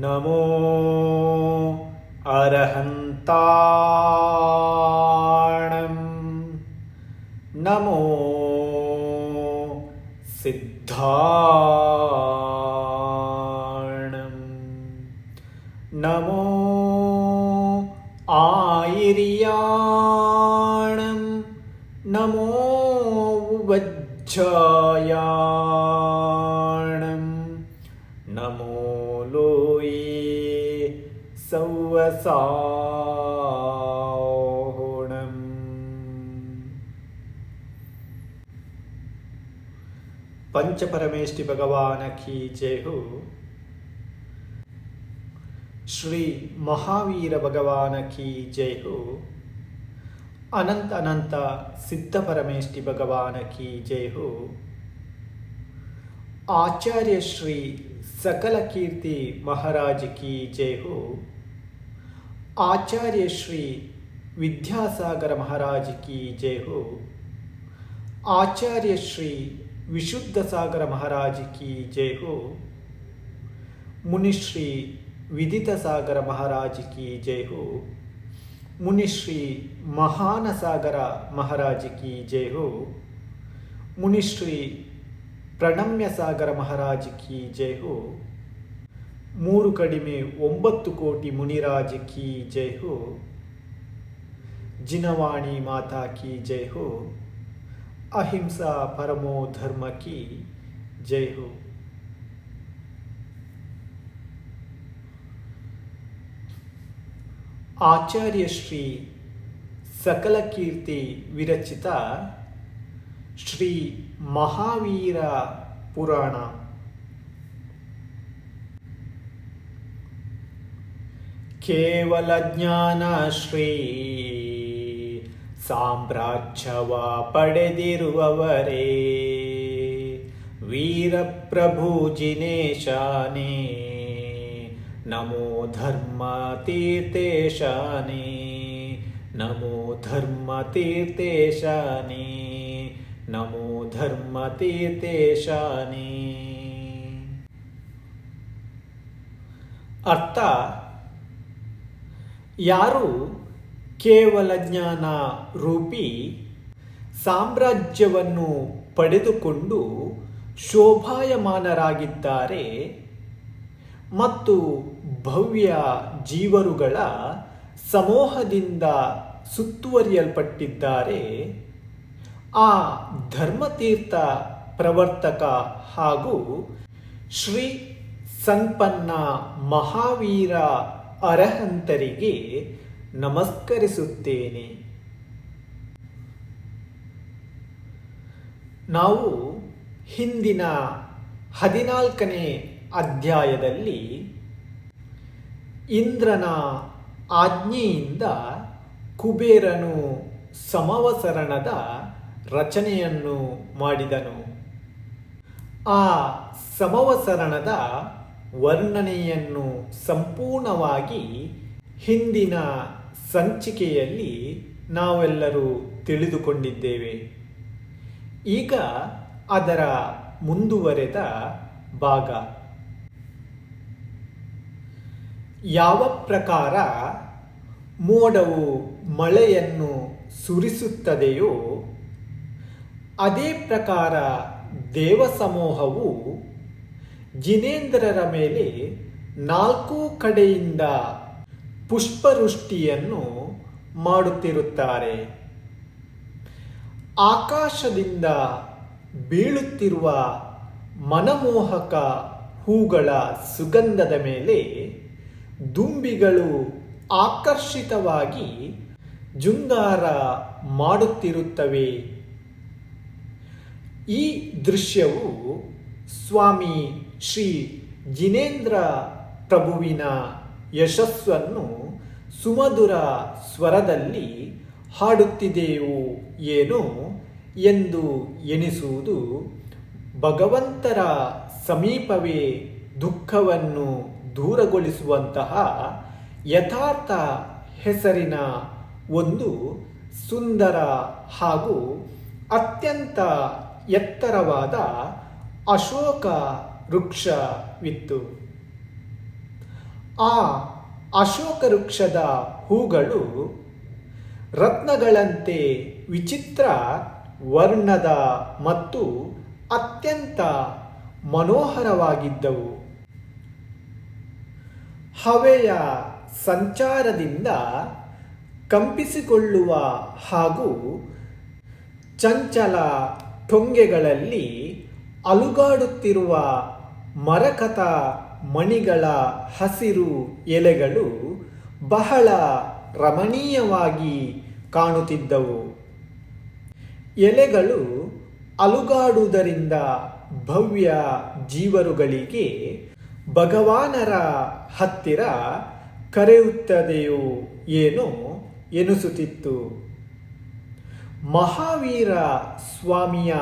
ನಮೋ ಅರಹಂತಾಣಂ ನಮೋ ಸಿದ್ಧಾಣಂ ನಮೋ ಆಯಿರ್ಯಾಣಂ ನಮೋ ವಜ್ಜಾಯಾಣಂ ನಮೋ ಲೋಯೇ ಸೌವಸಾಹೋಣಂ. पंचपरमेष्टि भगवान की जय हो. श्री महावीर भगवान की जय हो. अनंत अनंत सिद्ध परमेष्टि भगवान की जय हो. आचार्य श्री सकल कीर्ति महाराज की जय हो. आचार्य श्री विद्यासागर महाराज की जय हो. आचार्य श्री विशुद्ध सागर महाराज की जय हो. मुनिश्री विदित सागर महाराज की जय हो. मुनिश्री महान सागर महाराज की जय हो. मुनिश्री प्रणम्य सागर महाराज की जय हो. मूरु कडिमे 9 कोटि मुनिराज की जय हो. जिनवाणी माता की जय हो. अहिंसा परमो धर्म की जय हो. आचार्य श्री सकल कीर्ति विरचित श्री महावीर पुराण. केवल ज्ञान श्री ಸಾಮ್ರಾಜ್ಯವ ಪಡೆದಿರುವವರೇ ವೀರಪ್ರಭು ಜಿನೇಶಾನೇ ನಮೋ ಧರ್ಮ ತೀರ್ಥೇಶಾನೇ ನಮೋ ಧರ್ಮ ತೀರ್ಥೇಶಾನೇ ನಮೋ ಧರ್ಮ ತೀರ್ಥೇಶಾನೇ. ಅರ್ಥ: ಯಾರು ಕೇವಲ ಜ್ಞಾನ ರೂಪಿ ಸಾಮ್ರಾಜ್ಯವನ್ನು ಪಡೆದುಕೊಂಡು ಶೋಭಾಯಮಾನರಾಗಿದ್ದಾರೆ ಮತ್ತು ಭವ್ಯ ಜೀವರುಗಳ ಸಮೂಹದಿಂದ ಸುತ್ತುವರಿಯಲ್ಪಟ್ಟಿದ್ದಾರೆ, ಆ ಧರ್ಮತೀರ್ಥ ಪ್ರವರ್ತಕ ಹಾಗೂ ಶ್ರೀ ಸಂಪನ್ನ ಮಹಾವೀರ ಅರಹಂತರಿಗೆ ನಮಸ್ಕರಿಸುತ್ತೇನೆ. ನಾವು ಹಿಂದಿನ 14ನೇ ಅಧ್ಯಾಯದಲ್ಲಿ ಇಂದ್ರನ ಆಜ್ಞೆಯಿಂದ ಕುಬೇರನು ಸಮವಸರಣದ ರಚನೆಯನ್ನು ಮಾಡಿದನು. ಆ ಸಮವಸರಣದ ವರ್ಣನೆಯನ್ನು ಸಂಪೂರ್ಣವಾಗಿ ಹಿಂದಿನ ಸಂಚಿಕೆಯಲ್ಲಿ ನಾವೆಲ್ಲರೂ ತಿಳಿದುಕೊಂಡಿದ್ದೇವೆ. ಈಗ ಅದರ ಮುಂದುವರೆದ ಭಾಗ. ಯಾವ ಪ್ರಕಾರ ಮೋಡವು ಮಳೆಯನ್ನು ಸುರಿಸುತ್ತದೆಯೋ ಅದೇ ಪ್ರಕಾರ ದೇವಸಮೂಹವು ಜಿನೇಂದ್ರರ ಮೇಲೆ 4 ಕಡೆಯಿಂದ ಪುಷ್ಪವೃಷ್ಟಿಯನ್ನು ಮಾಡುತ್ತಿರುತ್ತಾರೆ. ಆಕಾಶದಿಂದ ಬೀಳುತ್ತಿರುವ ಮನಮೋಹಕ ಹೂಗಳ ಸುಗಂಧದ ಮೇಲೆ ದುಂಬಿಗಳು ಆಕರ್ಷಿತವಾಗಿ ಜುಂಗಾರ ಮಾಡುತ್ತಿರುತ್ತವೆ. ಈ ದೃಶ್ಯವು ಸ್ವಾಮಿ ಶ್ರೀ ಜಿನೇಂದ್ರ ಪ್ರಭುವಿನ ಯಶಸ್ಸನ್ನು ಸುಮಧುರ ಸ್ವರದಲ್ಲಿ ಹಾಡುತ್ತಿದೆಯೋ ಏನೋ ಎಂದು ಎನಿಸುವುದು ಭಗವಂತರ ಸಮೀಪವೇ ದುಃಖವನ್ನು ದೂರಗೊಳಿಸುವಂತಹ ಯಥಾರ್ಥ ಹೆಸರಿನ ಒಂದು ಸುಂದರ ಹಾಗೂ ಅತ್ಯಂತ ಎತ್ತರವಾದ ಅಶೋಕ ವೃಕ್ಷವಿತ್ತು. ಆ ಅಶೋಕ ವೃಕ್ಷದ ಹೂಗಳು ರತ್ನಗಳಂತೆ ವಿಚಿತ್ರ ವರ್ಣದ ಮತ್ತು ಅತ್ಯಂತ ಮನೋಹರವಾಗಿದ್ದವು. ಹವೆಯ ಸಂಚಾರದಿಂದ ಕಂಪಿಸಿಕೊಳ್ಳುವ ಹಾಗೂ ಚಂಚಲ ಟೊಂಗೆಗಳಲ್ಲಿ ಅಲುಗಾಡುತ್ತಿರುವ ಮರಕತ ಮಣಿಗಳ ಹಸಿರು ಎಲೆಗಳು ಬಹಳ ರಮಣೀಯವಾಗಿ ಕಾಣುತ್ತಿದ್ದವು. ಎಲೆಗಳು ಅಲುಗಾಡುವುದರಿಂದ ಭವ್ಯ ಜೀವರುಗಳಿಗೆ ಭಗವಾನರ ಹತ್ತಿರ ಕರೆಯುತ್ತದೆಯೋ ಏನೋ ಎನಿಸುತ್ತಿತ್ತು. ಮಹಾವೀರ ಸ್ವಾಮಿಯ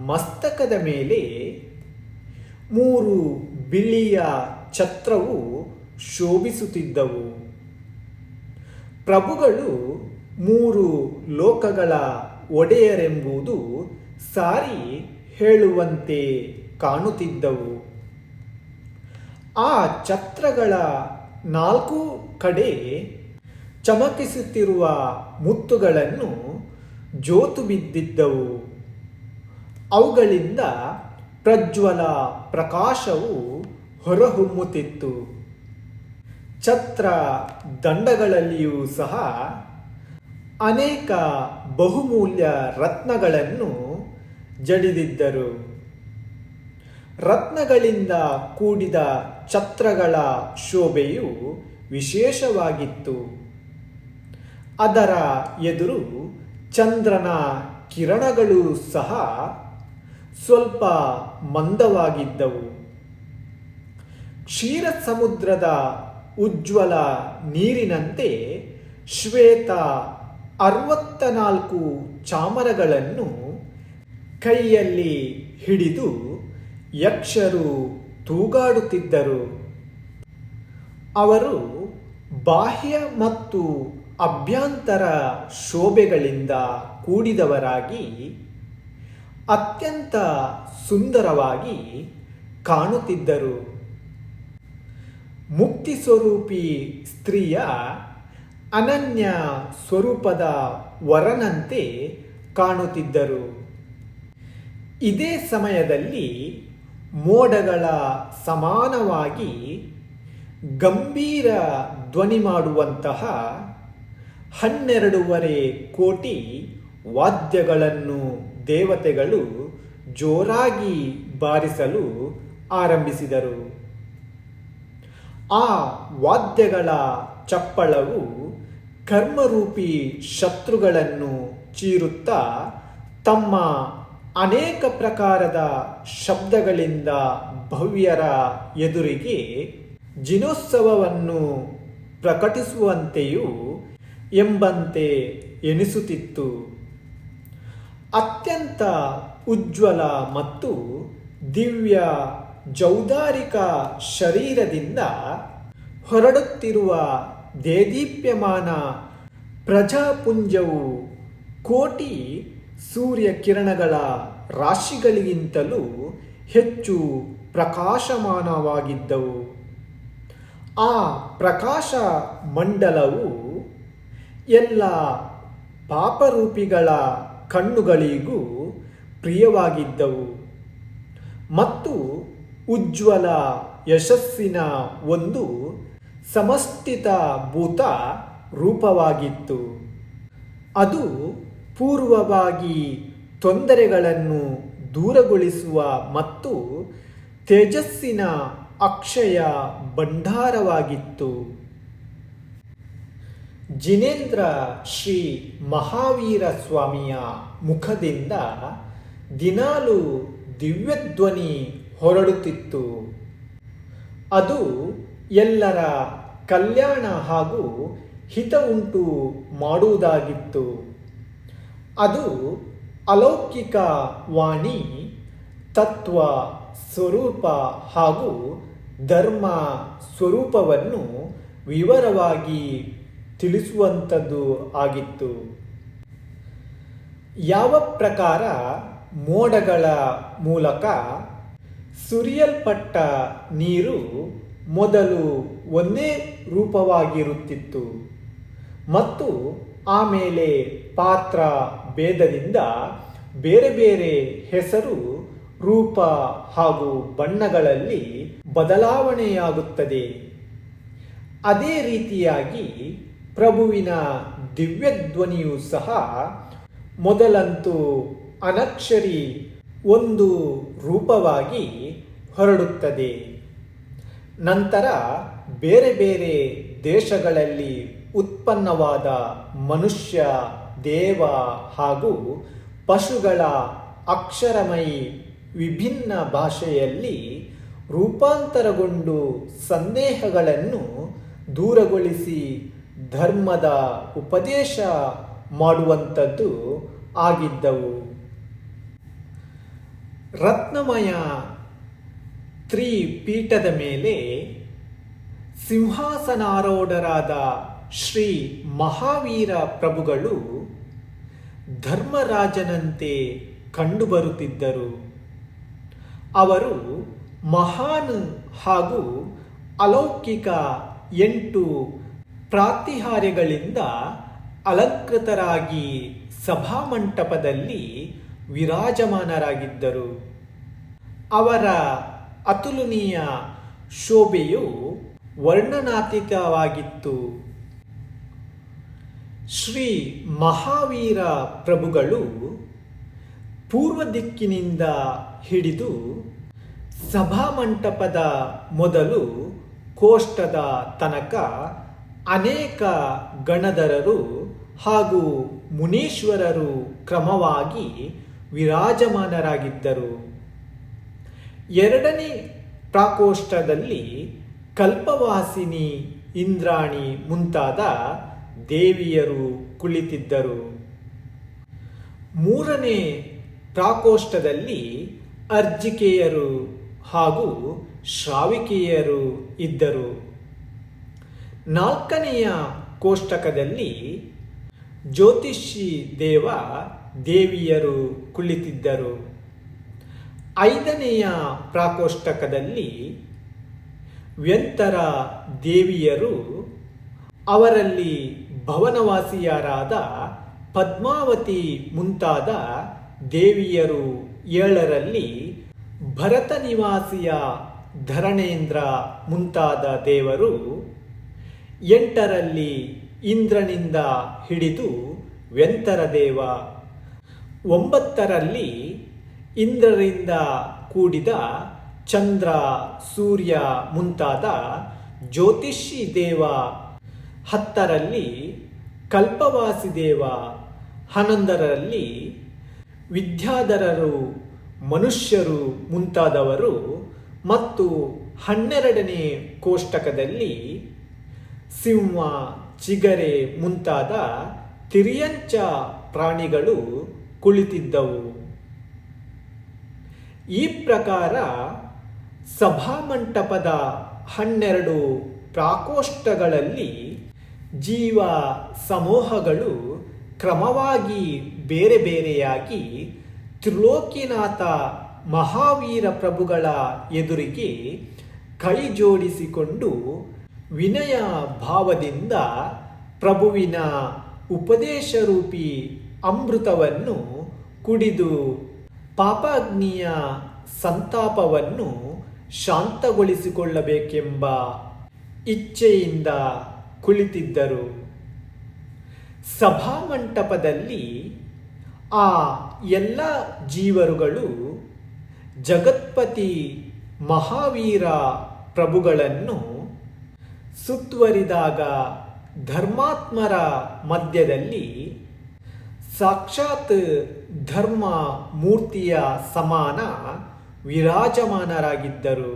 ಮಸ್ತಕದ ಮೇಲೆ 3 ಬಿಳಿಯ ಛತ್ರವು ಶೋಭಿಸುತ್ತಿದ್ದವು. ಪ್ರಭುಗಳು 3 ಲೋಕಗಳ ಒಡೆಯರೆಂಬುದು ಸಾರಿ ಹೇಳುವಂತೆ ಕಾಣುತ್ತಿದ್ದವು. ಆ ಛತ್ರಗಳ 4 ಕಡೆ ಚಮಕಿಸುತ್ತಿರುವ ಮುತ್ತುಗಳನ್ನು ಜೋತು ಬಿದ್ದಿದ್ದವು. ಅವುಗಳಿಂದ ಪ್ರಜ್ವಲ ಪ್ರಕಾಶವು ಹೊರಹೊಮ್ಮುತ್ತಿತ್ತು. ಛತ್ರ ದಂಡಗಳಲ್ಲಿಯೂ ಸಹ ಅನೇಕ ಬಹುಮೂಲ್ಯ ರತ್ನಗಳನ್ನು ಜಡಿದಿದ್ದರು. ರತ್ನಗಳಿಂದ ಕೂಡಿದ ಛತ್ರಗಳ ಶೋಭೆಯು ವಿಶೇಷವಾಗಿತ್ತು. ಅದರ ಎದುರು ಚಂದ್ರನ ಕಿರಣಗಳು ಸಹ ಸ್ವಲ್ಪ ಮಂದವಾಗಿದ್ದವು. ಕ್ಷೀರ ಸಮುದ್ರದ ಉಜ್ವಲ ನೀರಿನಂತೆ ಶ್ವೇತ 64 ಚಾಮರಗಳನ್ನು ಕೈಯಲ್ಲಿ ಹಿಡಿದು ಯಕ್ಷರು ತೂಗಾಡುತ್ತಿದ್ದರು. ಅವರು ಬಾಹ್ಯ ಮತ್ತು ಅಭ್ಯಂತರ ಶೋಭೆಗಳಿಂದ ಕೂಡಿದವರಾಗಿ ಅತ್ಯಂತ ಸುಂದರವಾಗಿ ಕಾಣುತ್ತಿದ್ದರು. ಮುಕ್ತಿ ಸ್ವರೂಪಿ ಸ್ತ್ರೀಯ ಅನನ್ಯ ಸ್ವರೂಪದ ವರನಂತೆ ಕಾಣುತ್ತಿದ್ದರು. ಇದೇ ಸಮಯದಲ್ಲಿ ಮೋಡಗಳ ಸಮಾನವಾಗಿ ಗಂಭೀರ ಧ್ವನಿ ಮಾಡುವಂತಹ 12.5 ಕೋಟಿ ವಾದ್ಯಗಳನ್ನು ದೇವತೆಗಳು ಜೋರಾಗಿ ಬಾರಿಸಲು ಆರಂಭಿಸಿದರು. ಆ ವಾದ್ಯಗಳ ಚಪ್ಪಳವು ಕರ್ಮರೂಪಿ ಶತ್ರುಗಳನ್ನು ಚೀರುತ್ತಾ ತಮ್ಮ ಅನೇಕ ಪ್ರಕಾರದ ಶಬ್ದಗಳಿಂದ ಭವ್ಯರ ಎದುರಿಗೆ ಜಿನೋತ್ಸವವನ್ನು ಪ್ರಕಟಿಸುವಂತೆಯೂ ಎಂಬಂತೆ ಎನಿಸುತ್ತಿತ್ತು. ಅತ್ಯಂತ ಉಜ್ವಲ ಮತ್ತು ದಿವ್ಯ ಜೌದಾರಿಕ ಶರೀರದಿಂದ ಹೊರಡುತ್ತಿರುವ ದೇದೀಪ್ಯಮಾನ ಪ್ರಜಾಪುಂಜವು ಕೋಟಿ ಸೂರ್ಯಕಿರಣಗಳ ರಾಶಿಗಳಿಗಿಂತಲೂ ಹೆಚ್ಚು ಪ್ರಕಾಶಮಾನವಾಗಿದ್ದವು. ಆ ಪ್ರಕಾಶ ಮಂಡಲವು ಎಲ್ಲ ಪಾಪರೂಪಿಗಳ ಕಣ್ಣುಗಳಿಗೂ ಪ್ರಿಯವಾಗಿದ್ದವು ಮತ್ತು ಉಜ್ವಲ ಯಶಸ್ಸಿನ ಒಂದು ಸಮಷ್ಟಿತಭೂತ ರೂಪವಾಗಿತ್ತು. ಅದು ಪೂರ್ವವಾಗಿ ತೊಂದರೆಗಳನ್ನು ದೂರಗೊಳಿಸುವ ಮತ್ತು ತೇಜಸ್ಸಿನ ಅಕ್ಷಯ ಭಂಡಾರವಾಗಿತ್ತು. ಜಿನೇಂದ್ರ ಶ್ರೀ ಮಹಾವೀರ ಸ್ವಾಮಿಯ ಮುಖದಿಂದ ದಿನಾಲೂ ದಿವ್ಯಧ್ವನಿ ಹೊರಡುತ್ತಿತ್ತು. ಅದು ಎಲ್ಲರ ಕಲ್ಯಾಣ ಹಾಗೂ ಹಿತ ಉಂಟು ಮಾಡುವುದಾಗಿತ್ತು. ಅದು ಅಲೌಕಿಕ ವಾಣಿ, ತತ್ವ ಸ್ವರೂಪ ಹಾಗೂ ಧರ್ಮ ಸ್ವರೂಪವನ್ನು ವಿವರವಾಗಿ ತಿಳಿಸುವಂಥದ್ದು ಆಗಿತ್ತು. ಯಾವ ಪ್ರಕಾರ ಮೋಡಗಳ ಮೂಲಕ ಸುರಿಯಲ್ಪಟ್ಟ ನೀರು ಮೊದಲು ಒಂದೇ ರೂಪವಾಗಿರುತ್ತಿತ್ತು ಮತ್ತು ಆಮೇಲೆ ಪಾತ್ರ ಭೇದದಿಂದ ಬೇರೆ ಬೇರೆ ಹೆಸರು, ರೂಪ ಹಾಗೂ ಬಣ್ಣಗಳಲ್ಲಿ ಬದಲಾವಣೆಯಾಗುತ್ತದೆ. ಅದೇ ರೀತಿಯಾಗಿ ಪ್ರಭುವಿನ ದಿವ್ಯಧ್ವನಿಯೂ ಸಹ ಮೊದಲಂತೂ ಅನಕ್ಷರಿ ಒಂದು ರೂಪವಾಗಿ ಹೊರಡುತ್ತದೆ. ನಂತರ ಬೇರೆ ಬೇರೆ ದೇಶಗಳಲ್ಲಿ ಉತ್ಪನ್ನವಾದ ಮನುಷ್ಯ, ದೇವ ಹಾಗೂ ಪಶುಗಳ ಅಕ್ಷರಮಯಿ ವಿಭಿನ್ನ ಭಾಷೆಯಲ್ಲಿ ರೂಪಾಂತರಗೊಂಡು ಸಂದೇಹಗಳನ್ನು ದೂರಗೊಳಿಸಿ ಧರ್ಮದ ಉಪದೇಶ ಮಾಡುವಂಥದ್ದು ಆಗಿದ್ದವು. ರತ್ನಮಯ ತ್ರಿಪೀಠದ ಮೇಲೆ ಸಿಂಹಾಸನಾರೂಢರಾದ ಶ್ರೀ ಮಹಾವೀರ ಪ್ರಭುಗಳು ಧರ್ಮರಾಜನಂತೆ ಕಂಡುಬರುತ್ತಿದ್ದರು. ಅವರು ಮಹಾನ್ ಹಾಗೂ ಅಲೌಕಿಕ 8 ಪ್ರಾತಿಹಾರ್ಯಗಳಿಂದ ಅಲಂಕೃತರಾಗಿ ಸಭಾಮಂಟಪದಲ್ಲಿ ವಿರಾಜಮಾನರಾಗಿದ್ದರು. ಅವರ ಅತುಲನೀಯ ಶೋಭೆಯು ವರ್ಣನಾತೀತವಾಗಿತ್ತು. ಶ್ರೀ ಮಹಾವೀರ ಪ್ರಭುಗಳು ಪೂರ್ವ ದಿಕ್ಕಿನಿಂದ ಹಿಡಿದು ಸಭಾಮಂಟಪದ ಮೊದಲು ಕೋಷ್ಟದ ತನಕ ಅನೇಕ ಗಣಧರರು ಹಾಗೂ ಮುನೀಶ್ವರರು ಕ್ರಮವಾಗಿ ವಿರಾಜಮಾನರಾಗಿದ್ದರು. ಎರಡನೇ ಪ್ರಾಕೋಷ್ಠದಲ್ಲಿ ಕಲ್ಪವಾಸಿನಿ, ಇಂದ್ರಾಣಿ ಮುಂತಾದ ದೇವಿಯರು ಕುಳಿತಿದ್ದರು. ಮೂರನೇ ಪ್ರಾಕೋಷ್ಠದಲ್ಲಿ ಅರ್ಜಿಕೆಯರು ಹಾಗೂ ಶ್ರಾವಿಕೆಯರು ಇದ್ದರು. ನಾಲ್ಕನೆಯ ಕೋಷ್ಟಕದಲ್ಲಿ ಜ್ಯೋತಿಷಿ ದೇವ ದೇವಿಯರು ಕುಳಿತಿದ್ದರು. ಐದನೆಯ ಪ್ರಾಕೋಷ್ಟಕದಲ್ಲಿ ವ್ಯಂತರ ದೇವಿಯರು, ಅವರಲ್ಲಿ ಭವನವಾಸಿಯರಾದ ಪದ್ಮಾವತಿ ಮುಂತಾದ ದೇವಿಯರು 7ರಲ್ಲಿ, ಭರತ ನಿವಾಸಿಯ ಧರಣೇಂದ್ರ ಮುಂತಾದ ದೇವರು 8ರಲ್ಲಿ, ಇಂದ್ರನಿಂದ ಹಿಡಿದು ವ್ಯಂತರ ದೇವ 9ರಲ್ಲಿ, ಇಂದ್ರರಿಂದ ಕೂಡಿದ ಚಂದ್ರ, ಸೂರ್ಯ ಮುಂತಾದ ಜ್ಯೋತಿಷಿ ದೇವ 10ರಲ್ಲಿ, ಕಲ್ಪವಾಸಿ ದೇವ 11ರಲ್ಲಿ, ವಿದ್ಯಾಧರರು, ಮನುಷ್ಯರು ಮುಂತಾದವರು ಮತ್ತು 12ನೇ ಕೋಷ್ಟಕದಲ್ಲಿ ಸಿಂಹ, ಚಿಗರೆ ಮುಂತಾದ ತಿರ್ಯಂಚ ಪ್ರಾಣಿಗಳು ಕುಳಿತಿದ್ದವು. ಈ ಪ್ರಕಾರ ಸಭಾಮಂಟಪದ 12 ಪ್ರಾಕೋಷ್ಠಗಳಲ್ಲಿ ಜೀವ ಸಮೂಹಗಳು ಕ್ರಮವಾಗಿ ಬೇರೆ ಬೇರೆಯಾಗಿ ತ್ರಿಲೋಕಿನಾಥ ಮಹಾವೀರ ಪ್ರಭುಗಳ ಎದುರಿಗೆ ಕೈ ಜೋಡಿಸಿಕೊಂಡು ವಿನಯ ಭಾವದಿಂದ ಪ್ರಭುವಿನ ಉಪದೇಶರೂಪಿ ಅಮೃತವನ್ನು ಕುಡಿದು ಪಾಪಾಗ್ನಿಯ ಸಂತಾಪವನ್ನು ಶಾಂತಗೊಳಿಸಿಕೊಳ್ಳಬೇಕೆಂಬ ಇಚ್ಛೆಯಿಂದ ಕುಳಿತಿದ್ದರು. ಸಭಾಮಂಟಪದಲ್ಲಿ ಆ ಎಲ್ಲ ಜೀವರುಗಳು ಜಗತ್ಪತಿ ಮಹಾವೀರ ಪ್ರಭುಗಳನ್ನು ಸುತ್ತುವರಿದಾಗ ಧರ್ಮಾತ್ಮರ ಮಧ್ಯದಲ್ಲಿ ಸಾಕ್ಷಾತ್ ಧರ್ಮ ಮೂರ್ತಿಯ ಸಮಾನ ವಿರಾಜಮಾನರಾಗಿದ್ದರು.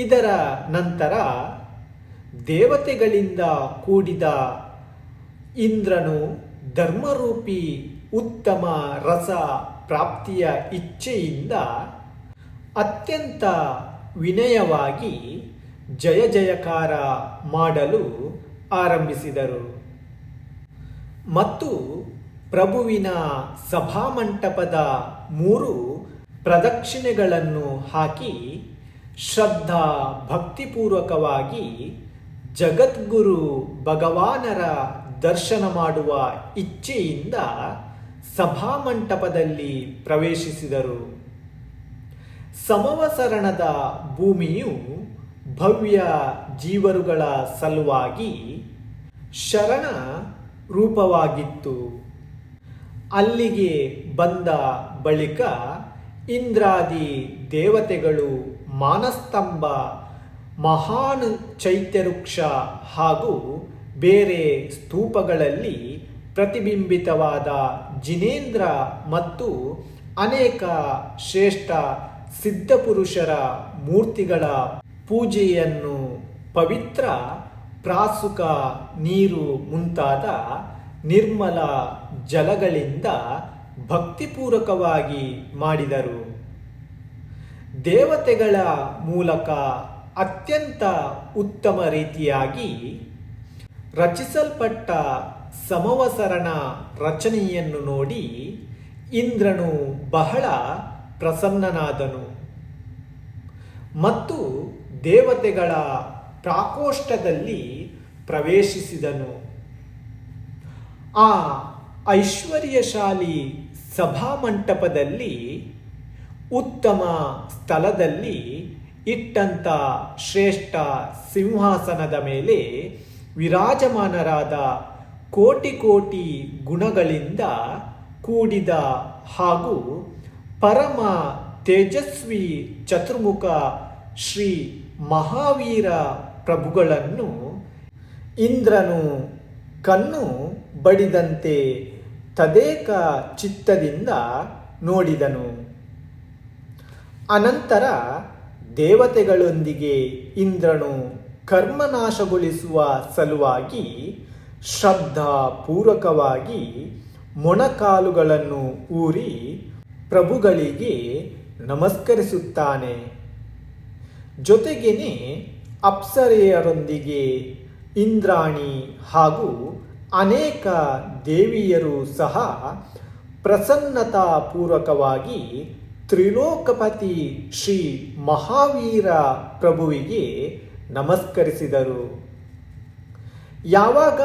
ಇದರ ನಂತರ ದೇವತೆಗಳಿಂದ ಕೂಡಿದ ಇಂದ್ರನು ಧರ್ಮರೂಪಿ ಉತ್ತಮ ರಸ ಪ್ರಾಪ್ತಿಯ ಇಚ್ಛೆಯಿಂದ ಅತ್ಯಂತ ವಿನಯವಾಗಿ ಜಯ ಜಯಕಾರ ಮಾಡಲು ಆರಂಭಿಸಿದರು ಮತ್ತು ಪ್ರಭುವಿನ ಸಭಾಮಂಟಪದ 3 ಪ್ರದಕ್ಷಿಣೆಗಳನ್ನು ಹಾಕಿ ಶ್ರದ್ಧಾ ಭಕ್ತಿಪೂರ್ವಕವಾಗಿ ಜಗದ್ಗುರು ಭಗವಾನರ ದರ್ಶನ ಮಾಡುವ ಇಚ್ಛೆಯಿಂದ ಸಭಾಮಂಟಪದಲ್ಲಿ ಪ್ರವೇಶಿಸಿದರು. ಸಮವಸರಣದ ಭೂಮಿಯು ಭವ್ಯ ಜೀವರುಗಳ ಸಲುವಾಗಿ ಶರಣ ರೂಪವಾಗಿತ್ತು. ಅಲ್ಲಿಗೆ ಬಂದ ಬಳಿಕ ಇಂದ್ರಾದಿ ದೇವತೆಗಳು ಮಾನಸ್ತಂಭ, ಮಹಾನ್ ಚೈತ್ಯವೃಕ್ಷ ಹಾಗೂ ಬೇರೆ ಸ್ತೂಪಗಳಲ್ಲಿ ಪ್ರತಿಬಿಂಬಿತವಾದ ಜಿನೇಂದ್ರ ಮತ್ತು ಅನೇಕ ಶ್ರೇಷ್ಠ ಸಿದ್ಧಪುರುಷರ ಮೂರ್ತಿಗಳ ಪೂಜೆಯನ್ನು ಪವಿತ್ರ ಪ್ರಾಸುಕ ನೀರು ಮುಂತಾದ ನಿರ್ಮಲ ಜಲಗಳಿಂದ ಭಕ್ತಿಪೂರ್ವಕವಾಗಿ ಮಾಡಿದರು. ದೇವತೆಗಳ ಮೂಲಕ ಅತ್ಯಂತ ಉತ್ತಮ ರೀತಿಯಾಗಿ ರಚಿಸಲ್ಪಟ್ಟ ಸಮವಸರಣ ರಚನೆಯನ್ನು ನೋಡಿ ಇಂದ್ರನು ಬಹಳ ಪ್ರಸನ್ನನಾದನು ಮತ್ತು ದೇವತೆಗಳ ಪ್ರಾಕೋಷ್ಠದಲ್ಲಿ ಪ್ರವೇಶಿಸಿದನು. ಆ ಐಶ್ವರ್ಯಶಾಲಿ ಸಭಾಮಂಟಪದಲ್ಲಿ ಉತ್ತಮ ಸ್ಥಳದಲ್ಲಿ ಇಟ್ಟಂಥ ಶ್ರೇಷ್ಠ ಸಿಂಹಾಸನದ ಮೇಲೆ ವಿರಾಜಮಾನರಾದ ಕೋಟಿ ಕೋಟಿ ಗುಣಗಳಿಂದ ಕೂಡಿದ ಹಾಗೂ ಪರಮ ತೇಜಸ್ವಿ ಚತುರ್ಮುಖ ಶ್ರೀ ಮಹಾವೀರ ಪ್ರಭುಗಳನ್ನು ಇಂದ್ರನು ಕಣ್ಣು ಬಡಿದಂತೆ ತದೇಕ ಚಿತ್ತದಿಂದ ನೋಡಿದನು. ಅನಂತರ ದೇವತೆಗಳೊಂದಿಗೆ ಇಂದ್ರನು ಕರ್ಮನಾಶಗೊಳಿಸುವ ಸಲುವಾಗಿ ಶ್ರದ್ಧಾಪೂರ್ವಕವಾಗಿ ಮೊಣಕಾಲುಗಳನ್ನು ಊರಿ ಪ್ರಭುಗಳಿಗೆ ನಮಸ್ಕರಿಸುತ್ತಾನೆ. ಜೊತೆಗೇನೆ ಅಪ್ಸರೆಯರೊಂದಿಗೆ ಇಂದ್ರಾಣಿ ಹಾಗೂ ಅನೇಕ ದೇವಿಯರು ಸಹ ಪ್ರಸನ್ನತಾಪೂರ್ವಕವಾಗಿ ತ್ರಿಲೋಕಪತಿ ಶ್ರೀ ಮಹಾವೀರ ಪ್ರಭುವಿಗೆ ನಮಸ್ಕರಿಸಿದರು. ಯಾವಾಗ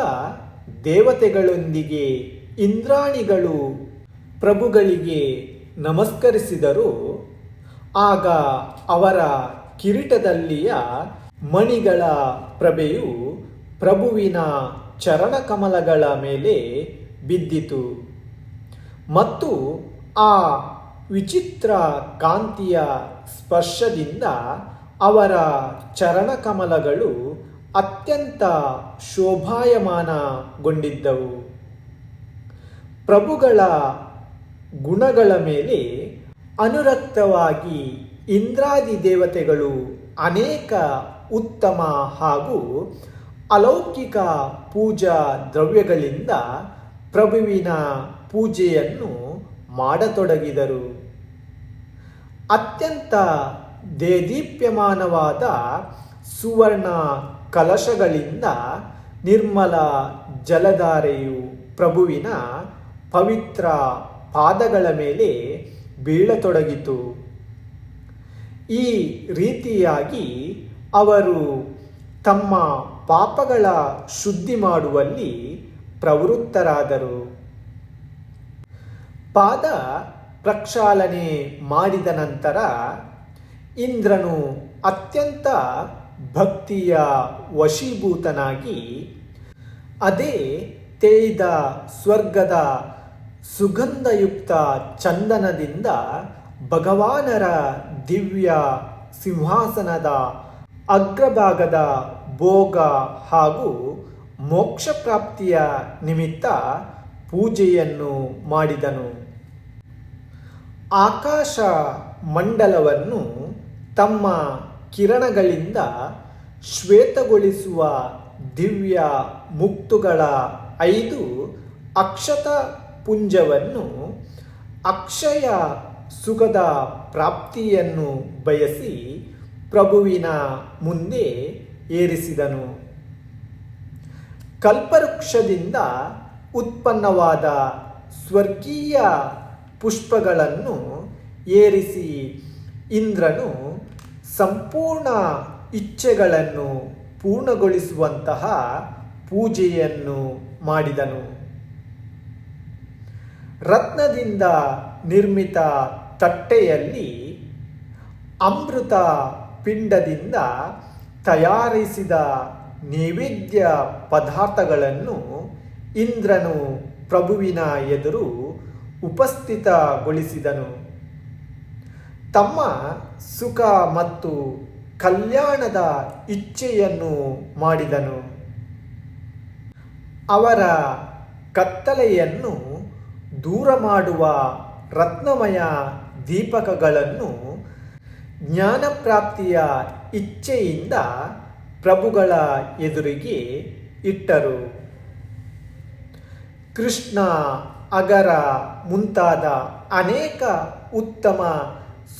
ದೇವತೆಗಳೊಂದಿಗೆ ಇಂದ್ರಾಣಿಗಳು ಪ್ರಭುಗಳಿಗೆ ನಮಸ್ಕರಿಸಿದರು, ಆಗ ಅವರ ಕಿರೀಟದಲ್ಲಿಯ ಮಣಿಗಳ ಪ್ರಭೆಯು ಪ್ರಭುವಿನ ಚರಣಕಮಲಗಳ ಮೇಲೆ ಬಿದ್ದಿತು ಮತ್ತು ಆ ವಿಚಿತ್ರ ಕಾಂತಿಯ ಸ್ಪರ್ಶದಿಂದ ಅವರ ಚರಣಕಮಲಗಳು ಅತ್ಯಂತ ಶೋಭಾಯಮಾನಗೊಂಡಿದ್ದವು. ಪ್ರಭುಗಳ ಗುಣಗಳ ಮೇಲೆ ಅನುರಕ್ತವಾಗಿ ಇಂದ್ರಾದಿ ದೇವತೆಗಳು ಅನೇಕ ಉತ್ತಮ ಹಾಗೂ ಅಲೌಕಿಕ ಪೂಜಾ ದ್ರವ್ಯಗಳಿಂದ ಪ್ರಭುವಿನ ಪೂಜೆಯನ್ನು ಮಾಡತೊಡಗಿದರು. ಅತ್ಯಂತ ದೇದೀಪ್ಯಮಾನವಾದ ಸುವರ್ಣ ಕಲಶಗಳಿಂದ ನಿರ್ಮಲ ಜಲಧಾರೆಯು ಪ್ರಭುವಿನ ಪವಿತ್ರ ಪಾದಗಳ ಮೇಲೆ ಬೀಳತೊಡಗಿತು. ಈ ರೀತಿಯಾಗಿ ಅವರು ತಮ್ಮ ಪಾಪಗಳ ಶುದ್ಧಿ ಮಾಡುವಲ್ಲಿ ಪ್ರವೃತ್ತರಾದರು. ಪಾದ ಪ್ರಕ್ಷಾಲನೆ ಮಾಡಿದ ನಂತರ ಇಂದ್ರನು ಅತ್ಯಂತ ಭಕ್ತಿಯ ವಶೀಭೂತನಾಗಿ ಅದೇ ತೇಯ್ದ ಸ್ವರ್ಗದ ಸುಗಂಧಯುಕ್ತ ಚಂದನದಿಂದ ಭಗವಾನರ ದಿವ್ಯ ಸಿಂಹಾಸನದ ಅಗ್ರಭಾಗದ ಭೋಗ ಹಾಗೂ ಮೋಕ್ಷ ಪ್ರಾಪ್ತಿಯ ನಿಮಿತ್ತ ಪೂಜೆಯನ್ನು ಮಾಡಿದನು. ಆಕಾಶ ಮಂಡಲವನ್ನು ತಮ್ಮ ಕಿರಣಗಳಿಂದ ಶ್ವೇತಗೊಳಿಸುವ ದಿವ್ಯ ಮುಕ್ತುಗಳ 5 ಅಕ್ಷತ ಪುಂಜವನ್ನು ಅಕ್ಷಯ ಸುಖದ ಪ್ರಾಪ್ತಿಯನ್ನು ಬಯಸಿ ಪ್ರಭುವಿನ ಮುಂದೆ ಏರಿಸಿದನು. ಕಲ್ಪವೃಕ್ಷದಿಂದ ಉತ್ಪನ್ನವಾದ ಸ್ವರ್ಗೀಯ ಪುಷ್ಪಗಳನ್ನು ಏರಿಸಿ ಇಂದ್ರನು ಸಂಪೂರ್ಣ ಇಚ್ಛೆಗಳನ್ನು ಪೂರ್ಣಗೊಳಿಸುವಂತಹ ಪೂಜೆಯನ್ನು ಮಾಡಿದನು. ರತ್ನದಿಂದ ನಿರ್ಮಿತ ತಟ್ಟೆಯಲ್ಲಿ ಅಮೃತ ಪಿಂಡದಿಂದ ತಯಾರಿಸಿದ ನೈವೇದ್ಯ ಪದಾರ್ಥಗಳನ್ನು ಇಂದ್ರನು ಪ್ರಭುವಿನ ಎದುರು ಉಪಸ್ಥಿತಗೊಳಿಸಿದನು. ತಮ್ಮ ಸುಖ ಮತ್ತು ಕಲ್ಯಾಣದ ಇಚ್ಛೆಯನ್ನು ಮಾಡಿದನು. ಅವರ ಕತ್ತಲೆಯನ್ನು ದೂರ ಮಾಡುವ ರತ್ನಮಯ ದೀಪಕಗಳನ್ನು ಜ್ಞಾನಪ್ರಾಪ್ತಿಯ ಇಚ್ಛೆಯಿಂದ ಪ್ರಭುಗಳ ಎದುರಿಗೆ ಇಟ್ಟರು. ಕೃಷ್ಣ, ಅಗರ ಮುಂತಾದ ಅನೇಕ ಉತ್ತಮ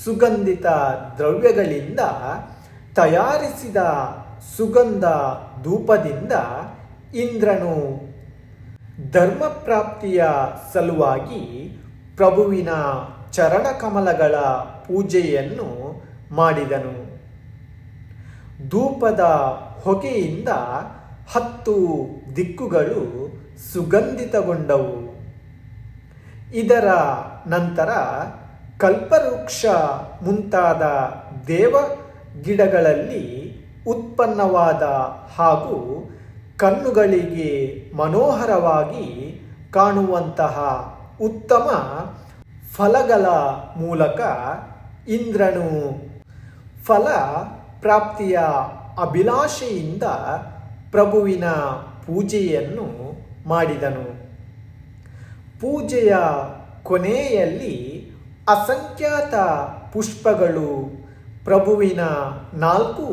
ಸುಗಂಧಿತ ದ್ರವ್ಯಗಳಿಂದ ತಯಾರಿಸಿದ ಸುಗಂಧ ಧೂಪದಿಂದ ಇಂದ್ರನು ಧರ್ಮಪ್ರಾಪ್ತಿಯ ಸಲುವಾಗಿ ಪ್ರಭುವಿನ ಚರಣಕಮಲಗಳ ಪೂಜೆಯನ್ನು ಮಾಡಿದನು. ಧೂಪದ ಹೊಗೆಯಿಂದ 10 ದಿಕ್ಕುಗಳು ಸುಗಂಧಿತಗೊಂಡವು. ಇದರ ನಂತರ ಕಲ್ಪವೃಕ್ಷ ಮುಂತಾದ ದೇವ ಗಿಡಗಳಲ್ಲಿ ಉತ್ಪನ್ನವಾದ ಹಾಗೂ ಕಣ್ಣುಗಳಿಗೆ ಮನೋಹರವಾಗಿ ಕಾಣುವಂತಹ ಉತ್ತಮ ಫಲಗಳ ಮೂಲಕ ಇಂದ್ರನು ಫಲ ಪ್ರಾಪ್ತಿಯ ಅಭಿಲಾಷೆಯಿಂದ ಪ್ರಭುವಿನ ಪೂಜೆಯನ್ನು ಮಾಡಿದನು. ಪೂಜೆಯ ಕೊನೆಯಲ್ಲಿ ಅಸಂಖ್ಯಾತ ಪುಷ್ಪಗಳು ಪ್ರಭುವಿನ 4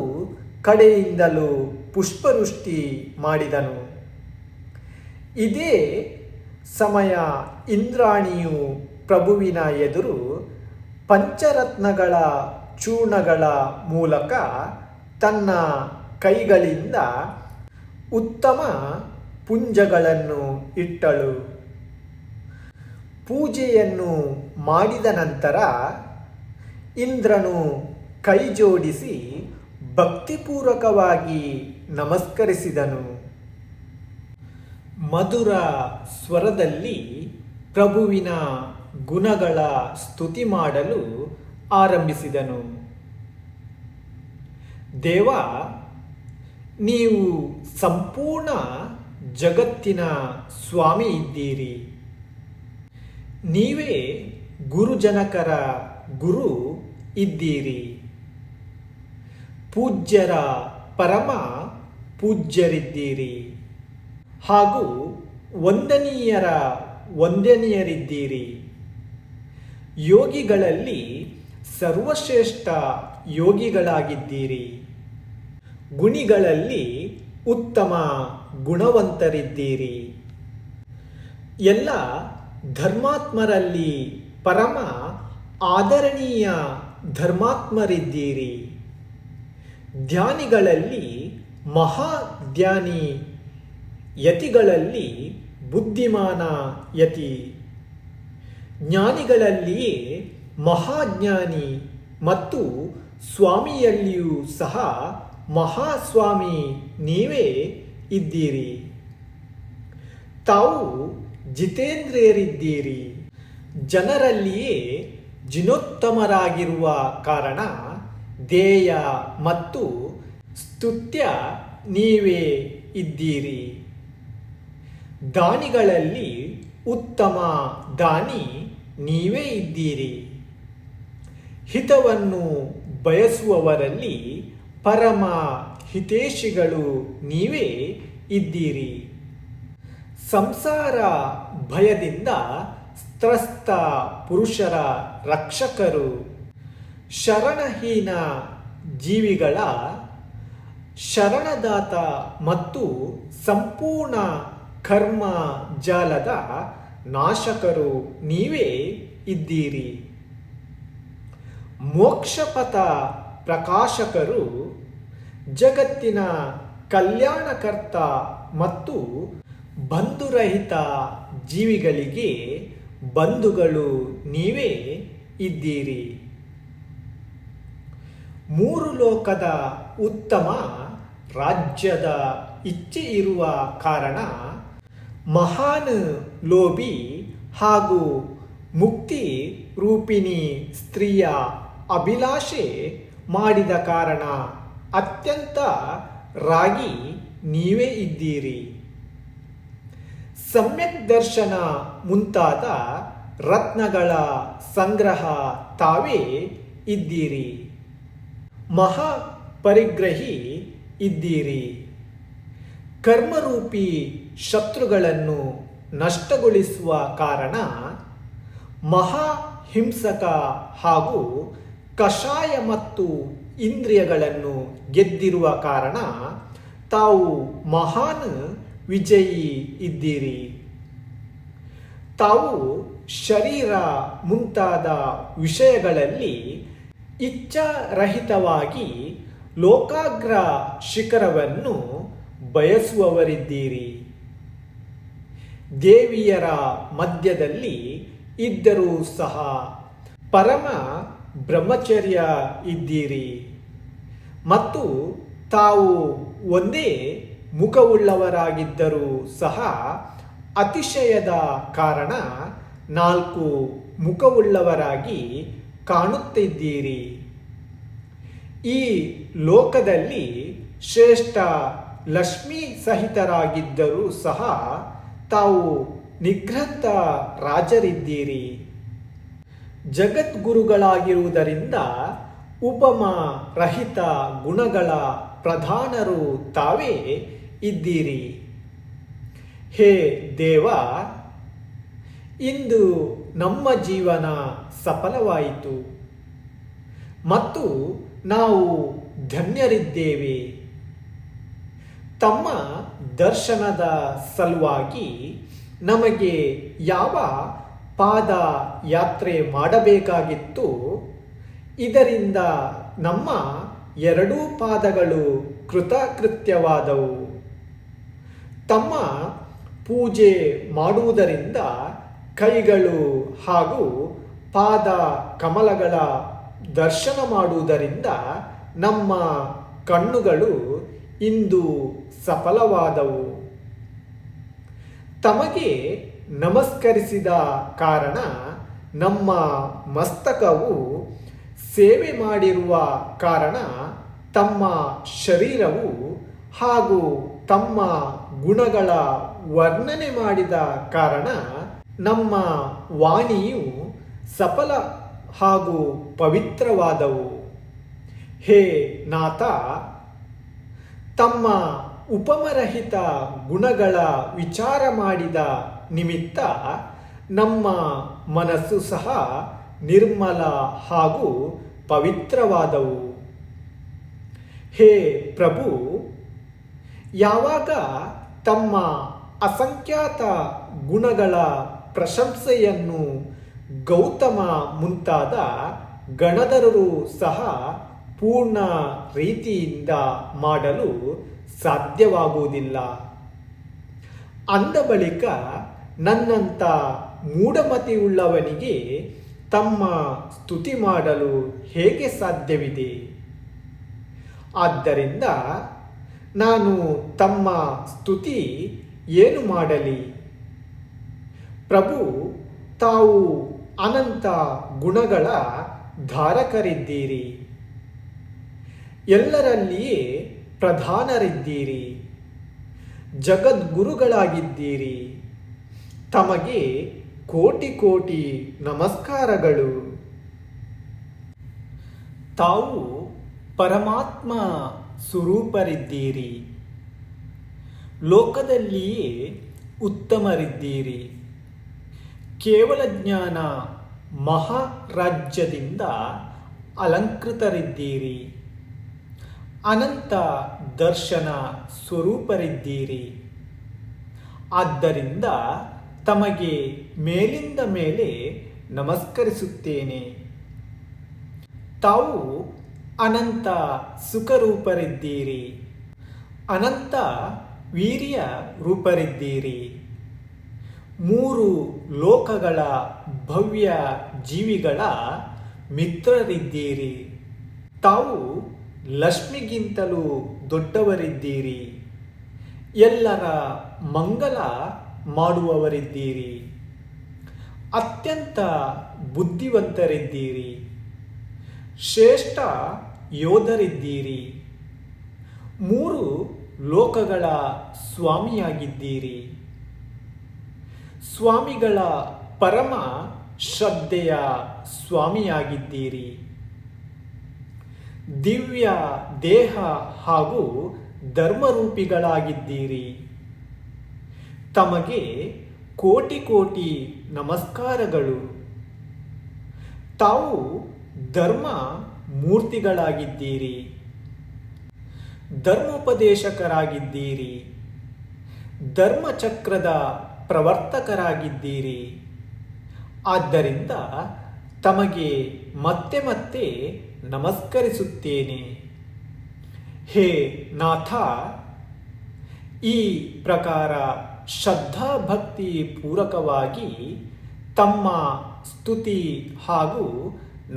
ಕಡೆಯಿಂದಲೂ ಪುಷ್ಪವೃಷ್ಟಿ ಮಾಡಿದನು. ಇದೇ ಸಮಯ ಇಂದ್ರಾಣಿಯು ಪ್ರಭುವಿನ ಎದುರು ಪಂಚರತ್ನಗಳ ಚೂರ್ಣಗಳ ಮೂಲಕ ತನ್ನ ಕೈಗಳಿಂದ ಉತ್ತಮ ಪುಂಜಗಳನ್ನು ಇಟ್ಟಳು. ಪೂಜೆಯನ್ನು ಮಾಡಿದ ನಂತರ ಇಂದ್ರನು ಕೈ ಜೋಡಿಸಿ ಭಕ್ತಿಪೂರ್ವಕವಾಗಿ ನಮಸ್ಕರಿಸಿದನು. ಮಧುರ ಸ್ವರದಲ್ಲಿ ಪ್ರಭುವಿನ ಗುಣಗಳ ಸ್ತುತಿ ಮಾಡಲು ಆರಂಭಿಸಿದನು. ದೇವ, ನೀವು ಸಂಪೂರ್ಣ ಜಗತ್ತಿನ ಸ್ವಾಮಿ ಇದ್ದೀರಿ. ನೀವೇ ಗುರುಜನಕರ ಗುರು ಇದ್ದೀರಿ. ಪೂಜ್ಯರ ಪರಮ ಪೂಜ್ಯರಿದ್ದೀರಿ ಹಾಗೂ ವಂದನೀಯರ ವಂದನೀಯರಿದ್ದೀರಿ. ಯೋಗಿಗಳಲ್ಲಿ ಸರ್ವಶ್ರೇಷ್ಠ ಯೋಗಿಗಳಾಗಿದ್ದೀರಿ. ಗುಣಿಗಳಲ್ಲಿ ಉತ್ತಮ ಗುಣವಂತರಿದ್ದೀರಿ. ಎಲ್ಲ ಧರ್ಮಾತ್ಮರಲ್ಲಿ ಪರಮ ಆದರಣೀಯ ಧರ್ಮಾತ್ಮರಿದ್ದೀರಿ. ಧ್ಯಾನಿಗಳಲ್ಲಿ ಮಹಾಧ್ಯಾನಿ, ಯತಿಗಳಲ್ಲಿ ಬುದ್ಧಿಮಾನ ಯತಿ, ಜ್ಞಾನಿಗಳಲ್ಲಿಯೇ ಮಹಾಜ್ಞಾನಿ ಮತ್ತು ಸ್ವಾಮಿಯಲ್ಲಿಯೂ ಸಹ ಮಹಾಸ್ವಾಮಿ ನೀವೇ ಇದ್ದೀರಿ. ತಾವು ಜಿತೇಂದ್ರಿಯರಿದ್ದೀರಿ. ಜನರಲ್ಲಿಯೇ ಜಿನೋತ್ತಮರಾಗಿರುವ ಕಾರಣ ಧ್ಯೇಯ ಮತ್ತು ಸ್ತುತ್ಯ ನೀವೇ ಇದ್ದೀರಿ. ದಾನಿಗಳಲ್ಲಿ ಉತ್ತಮ ದಾನಿ ನೀವೇ ಇದ್ದೀರಿ. ಹಿತವನ್ನು ಬಯಸುವವರಲ್ಲಿ ಪರಮ ಹಿತೈಷಿಗಳು ನೀವೇ ಇದ್ದೀರಿ. ಸಂಸಾರ ಭಯದಿಂದ ತ್ರಸ್ತ ಪುರುಷರ ರಕ್ಷಕರು, ಶರಣಹೀನ ಜೀವಿಗಳ ಶರಣದಾತ ಮತ್ತು ಸಂಪೂರ್ಣ ಕರ್ಮ ಜಾಲದ ನಾಶಕರು ನೀವೇ ಇದ್ದೀರಿ. ಮೋಕ್ಷಪಥ ಪ್ರಕಾಶಕರು, ಜಗತ್ತಿನ ಕಲ್ಯಾಣಕರ್ತ ಮತ್ತು ಬಂಧುರಹಿತ ಜೀವಿಗಳಿಗೆ ಬಂಧುಗಳು ನೀವೇ ಇದ್ದೀರಿ. ಮೂರು ಲೋಕದ ಉತ್ತಮ ರಾಜ್ಯದ ಇಚ್ಛೆ ಇರುವ ಕಾರಣ ಮಹಾನ್ ಲೋಭಿ ಹಾಗೂ ಮುಕ್ತಿ ರೂಪಿಣಿ ಸ್ತ್ರೀಯ ಅಭಿಲಾಷೆ ಮಾಡಿದ ಕಾರಣ ಅತ್ಯಂತ ರಾಗಿ ನೀವೇ ಇದ್ದೀರಿ. ಸಮ್ಯಕ್ ದರ್ಶನ ಮುಂತಾದ ರತ್ನಗಳ ಸಂಗ್ರಹ ತಾವೇ ಇದ್ದೀರಿ. ಮಹಾ ಪರಿಗ್ರಹಿ ಇದ್ದೀರಿ. ಕರ್ಮರೂಪಿ ಶತ್ರುಗಳನ್ನು ನಷ್ಟಗೊಳಿಸುವ ಕಾರಣ ಮಹಾ ಹಿಂಸಕ ಹಾಗೂ ಕಷಾಯ ಮತ್ತು ಇಂದ್ರಿಯಗಳನ್ನು ಗೆದ್ದಿರುವ ಕಾರಣ ತಾವು ಮಹಾನ್ ವಿಜಯಿ ಇದ್ದೀರಿ. ತಾವು ಶರೀರ ಮುಂತಾದ ವಿಷಯಗಳಲ್ಲಿ ಇಚ್ಛಾರಹಿತವಾಗಿ ಲೋಕಾಗ್ರ ಶಿಖರವನ್ನು ಬಯಸುವವರಿದ್ದೀರಿ. ದೇವಿಯರ ಮಧ್ಯದಲ್ಲಿ ಇದ್ದರೂ ಸಹ ಪರಮ ಬ್ರಹ್ಮಚರ್ಯ ಇದ್ದೀರಿ ಮತ್ತು ತಾವು ಒಂದೇ ಮುಖವುಳ್ಳವರಾಗಿದ್ದರೂ ಸಹ ಅತಿಶಯದ ಕಾರಣ 4 ಮುಖವುಳ್ಳವರಾಗಿ ಕಾಣುತ್ತಿದ್ದೀರಿ. ಈ ಲೋಕದಲ್ಲಿ ಶ್ರೇಷ್ಠ ಲಕ್ಷ್ಮೀ ಸಹಿತರಾಗಿದ್ದರೂ ಸಹ ತಾವು ನಿಗ್ರಹ ರಾಜರಿದ್ದೀರಿ. ಜಗದ್ಗುರುಗಳಾಗಿರುವುದರಿಂದ ಉಪಮ ರಹಿತ ಗುಣಗಳ ಪ್ರಧಾನರು ತಾವೇ ಇದ್ದೀರಿ. ಹೇ ದೇವ, ಇಂದು ನಮ್ಮ ಜೀವನ ಸಫಲವಾಯಿತು ಮತ್ತು ನಾವು ಧನ್ಯರಿದ್ದೇವೆ. ತಮ್ಮ ದರ್ಶನದ ಸಲುವಾಗಿ ನಮಗೆ ಯಾವ ಪಾದ ಯಾತ್ರೆ ಮಾಡಬೇಕಾಗಿತ್ತು, ಇದರಿಂದ ನಮ್ಮ 2 ಪಾದಗಳು ಕೃತಕೃತ್ಯವಾದವು. ತಮ್ಮ ಪೂಜೆ ಮಾಡುವುದರಿಂದ ಕೈಗಳು ಹಾಗೂ ಪಾದ ಕಮಲಗಳ ದರ್ಶನ ಮಾಡುವುದರಿಂದ ನಮ್ಮ ಕಣ್ಣುಗಳು ಇಂದು ಸಫಲವಾದವು. ತಮಗೆ ನಮಸ್ಕರಿಸಿದ ಕಾರಣ ನಮ್ಮ ಮಸ್ತಕವು ಸೇವೆ ಮಾಡಿರುವ ಕಾರಣ ತಮ್ಮ ಶರೀರವು ಹಾಗೂ ತಮ್ಮ ಗುಣಗಳ ವರ್ಣನೆ ಮಾಡಿದ ಕಾರಣ ನಮ್ಮ ವಾಣಿಯು ಸಫಲ ಹಾಗೂ ಪವಿತ್ರವಾದವು. ಹೇ ನಾಥ, ತಮ್ಮ ಉಪಮರಹಿತ ಗುಣಗಳ ವಿಚಾರ ಮಾಡಿದ ನಿಮಿತ್ತ ನಮ್ಮ ಮನಸ್ಸು ಸಹ ನಿರ್ಮಲ ಹಾಗೂ ಪವಿತ್ರವಾದವು. ಹೇ ಪ್ರಭು, ಯಾವಾಗ ತಮ್ಮ ಅಸಂಖ್ಯಾತ ಗುಣಗಳ ಪ್ರಶಂಸೆಯನ್ನು ಗೌತಮ ಮುಂತಾದ ಗಣಧರರು ಸಹ ಪೂರ್ಣ ರೀತಿಯಿಂದ ಮಾಡಲು ಸಾಧ್ಯವಾಗುವುದಿಲ್ಲ, ಅಂದ ಬಳಿಕ ನನ್ನಂಥ ಮೂಢಮತಿಯುಳ್ಳವನಿಗೆ ತಮ್ಮ ಸ್ತುತಿ ಮಾಡಲು ಹೇಗೆ ಸಾಧ್ಯವಿದೆ? ಆದ್ದರಿಂದ ನಾನು ತಮ್ಮ ಸ್ತುತಿ ಏನು ಮಾಡಲಿ? ಪ್ರಭು, ತಾವು ಅನಂತ ಗುಣಗಳ ಧಾರಕರಿದ್ದೀರಿ, ಎಲ್ಲರಲ್ಲಿಯೇ ಪ್ರಧಾನರಿದ್ದೀರಿ, ಜಗದ್ಗುರುಗಳಾಗಿದ್ದೀರಿ. ತಮಗೆ ಕೋಟಿ ಕೋಟಿ ನಮಸ್ಕಾರಗಳು. ತಾವು ಪರಮಾತ್ಮ ಸ್ವರೂಪರಿದ್ದೀರಿ, ಲೋಕದಲ್ಲಿಯೇ ಉತ್ತಮರಿದ್ದೀರಿ. ಕೇವಲ ಜ್ಞಾನ ಮಹಾರಾಜ್ಯದಿಂದ ಅಲಂಕೃತರಿದ್ದೀರಿ, ಅನಂತ ದರ್ಶನ ಸ್ವರೂಪರಿದ್ದೀರಿ. ಆದ್ದರಿಂದ ತಮಗೆ ಮೇಲಿಂದ ಮೇಲೆ ನಮಸ್ಕರಿಸುತ್ತೇನೆ. ತಾವು ಅನಂತ ಸುಖರೂಪರಿದ್ದೀರಿ, ಅನಂತ ವೀರ್ಯ ರೂಪರಿದ್ದೀರಿ. 3 ಲೋಕಗಳ ಭವ್ಯ ಜೀವಿಗಳ ಮಿತ್ರರಿದ್ದೀರಿ. ತಾವು ಲಕ್ಷ್ಮಿಗಿಂತಲೂ ದೊಡ್ಡವರಿದ್ದೀರಿ, ಎಲ್ಲರ ಮಂಗಲ ಮಾಡುವವರಿದ್ದೀರಿ, ಅತ್ಯಂತ ಬುದ್ಧಿವಂತರಿದ್ದೀರಿ, ಶ್ರೇಷ್ಠ ಯೋಧರಿದ್ದೀರಿ, 3 ಲೋಕಗಳ ಸ್ವಾಮಿಯಾಗಿದ್ದೀರಿ, ಸ್ವಾಮಿಗಳ ಪರಮ ಶ್ರದ್ಧೆಯ ಸ್ವಾಮಿಯಾಗಿದ್ದೀರಿ, ದಿವ್ಯ ದೇಹ ಹಾಗೂ ಧರ್ಮರೂಪಿಗಳಾಗಿದ್ದೀರಿ. ತಮಗೆ ಕೋಟಿ ಕೋಟಿ ನಮಸ್ಕಾರಗಳು. ತಾವು ಧರ್ಮ ಮೂರ್ತಿಗಳಾಗಿದ್ದೀರಿ, ಧರ್ಮೋಪದೇಶಕರಾಗಿದ್ದೀರಿ, ಧರ್ಮಚಕ್ರದ ಪ್ರವರ್ತಕರಾಗಿದ್ದೀರಿ. ಆದ್ದರಿಂದ ತಮಗೆ ಮತ್ತೆ ಮತ್ತೆ ನಮಸ್ಕರಿಸುತ್ತೇನೆ. ಹೇ ನಾಥ, ಈ ಪ್ರಕಾರ ಶ್ರದ್ಧಾಭಕ್ತಿ ಪೂರ್ವಕವಾಗಿ ತಮ್ಮ ಸ್ತುತಿ ಹಾಗೂ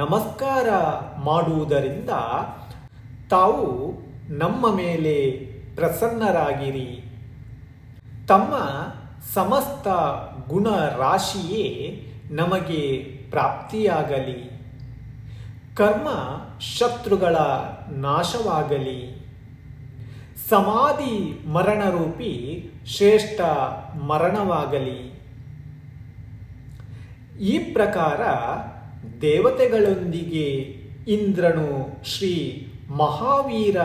ನಮಸ್ಕಾರ ಮಾಡುವುದರಿಂದ ತಾವು ನಮ್ಮ ಮೇಲೆ ಪ್ರಸನ್ನರಾಗಿರಿ. ತಮ್ಮ ಸಮಸ್ತ ಗುಣ ರಾಶಿಯೇ ನಮಗೆ ಪ್ರಾಪ್ತಿಯಾಗಲಿ. ಕರ್ಮ ಶತ್ರುಗಳ ನಾಶವಾಗಲಿ. ಸಮಾಧಿ ಮರಣರೂಪಿ ಶ್ರೇಷ್ಠ ಮರಣವಾಗಲಿ. ಈ ಪ್ರಕಾರ ದೇವತೆಗಳೊಂದಿಗೆ ಇಂದ್ರನು ಶ್ರೀ ಮಹಾವೀರ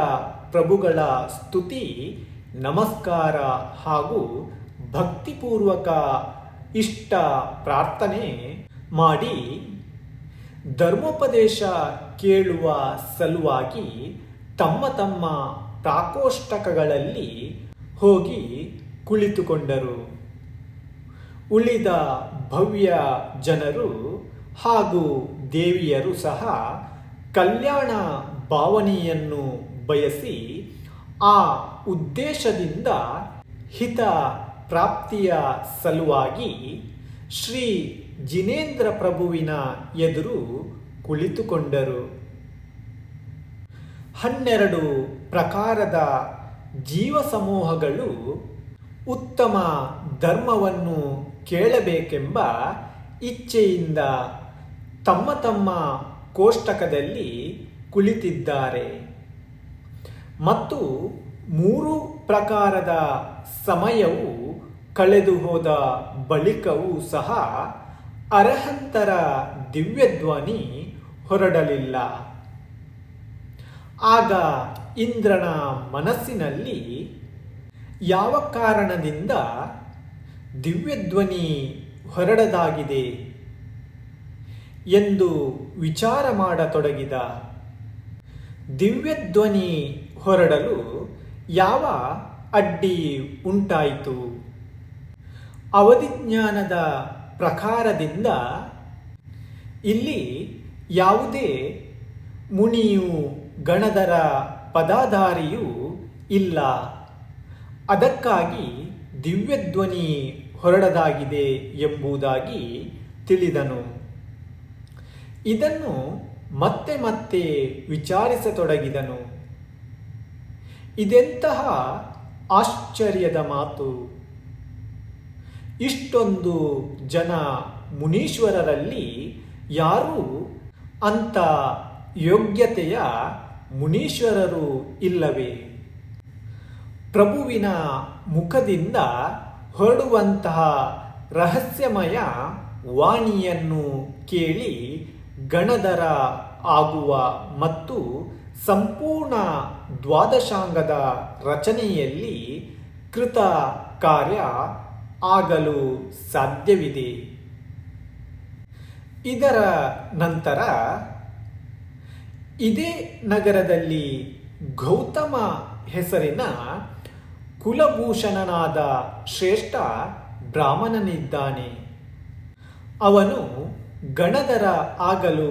ಪ್ರಭುಗಳ ಸ್ತುತಿ ನಮಸ್ಕಾರ ಹಾಗೂ ಭಕ್ತಿಪೂರ್ವಕ ಇಷ್ಟ ಪ್ರಾರ್ಥನೆ ಮಾಡಿ ಧರ್ಮೋಪದೇಶ ಕೇಳುವ ಸಲುವಾಗಿ ತಮ್ಮ ತಮ್ಮ ಪ್ರಾಕೋಷ್ಟಕಗಳಲ್ಲಿ ಹೋಗಿ ಕುಳಿತುಕೊಂಡರು. ಉಳಿದ ಭವ್ಯ ಜನರು ಹಾಗೂ ದೇವಿಯರು ಸಹ ಕಲ್ಯಾಣ ಭಾವನೆಯನ್ನು ಬಯಸಿ ಆ ಉದ್ದೇಶದಿಂದ ಹಿತ ಪ್ರಾಪ್ತಿಯ ಸಲುವಾಗಿ ಶ್ರೀ ಜಿನೇಂದ್ರ ಪ್ರಭುವಿನ ಎದುರು ಕುಳಿತುಕೊಂಡರು. 12 ಪ್ರಕಾರದ ಜೀವ ಸಮೂಹಗಳು ಉತ್ತಮ ಧರ್ಮವನ್ನು ಕೇಳಬೇಕೆಂಬ ಇಚ್ಛೆಯಿಂದ ತಮ್ಮ ತಮ್ಮ ಕೋಷ್ಟಕದಲ್ಲಿ ಕುಳಿತಿದ್ದಾರೆ ಮತ್ತು 3 ಪ್ರಕಾರದ ಸಮಯವು ಕಳೆದು ಹೋದ ಬಳಿಕವೂ ಸಹ ಅರ್ಹಂತರ ದಿವ್ಯಧ್ವನಿ ಹೊರಡಲಿಲ್ಲ. ಆಗ ಇಂದ್ರನ ಮನಸ್ಸಿನಲ್ಲಿ ಯಾವ ಕಾರಣದಿಂದ ದಿವ್ಯಧ್ವನಿ ಹೊರಡದಾಗಿದೆ ಎಂದು ವಿಚಾರ ಮಾಡತೊಡಗಿದ. ದಿವ್ಯಧ್ವನಿ ಹೊರಡಲು ಯಾವ ಅಡ್ಡಿ ಉಂಟಾಯಿತು? ಅವಧಿಜ್ಞಾನದ ಪ್ರಕಾರದಿಂದ ಇಲ್ಲಿ ಯಾವುದೇ ಮುನಿಯು ಗಣಧರ ಪದಾಧಾರಿಯೂ ಇಲ್ಲ. ಅದಕ್ಕಾಗಿ ದಿವ್ಯಧ್ವನಿ ಹೊರಡದಾಗಿದೆ ಎಂಬುದಾಗಿ ತಿಳಿದನು. ಇದನ್ನು ಮತ್ತೆ ಮತ್ತೆ ವಿಚಾರಿಸತೊಡಗಿದನು. ಇದೆಂತಹ ಆಶ್ಚರ್ಯದ ಮಾತು! ಇಷ್ಟೊಂದು ಜನ ಮುನೀಶ್ವರರಲ್ಲಿ ಯಾರೂ ಅಂಥ ಯೋಗ್ಯತೆಯ ಮುನೀಶ್ವರರು ಇಲ್ಲವೇ? ಪ್ರಭುವಿನ ಮುಖದಿಂದ ಹೊರಡುವಂತಹ ರಹಸ್ಯಮಯ ವಾಣಿಯನ್ನು ಕೇಳಿ ಗಣಧರ ಆಗುವ ಮತ್ತು ಸಂಪೂರ್ಣ ದ್ವಾದಶಾಂಗದ ರಚನೆಯಲ್ಲಿ ಕೃತ ಕಾರ್ಯ ಆಗಲು ಸಾಧ್ಯವಿದೆ. ಇದರ ನಂತರ ಇದೇ ನಗರದಲ್ಲಿ ಗೌತಮ ಹೆಸರಿನ ಕುಲಭೂಷಣನಾದ ಶ್ರೇಷ್ಠ ಬ್ರಾಹ್ಮಣನಿದ್ದಾನೆ. ಅವನು ಗಣಧರ ಆಗಲು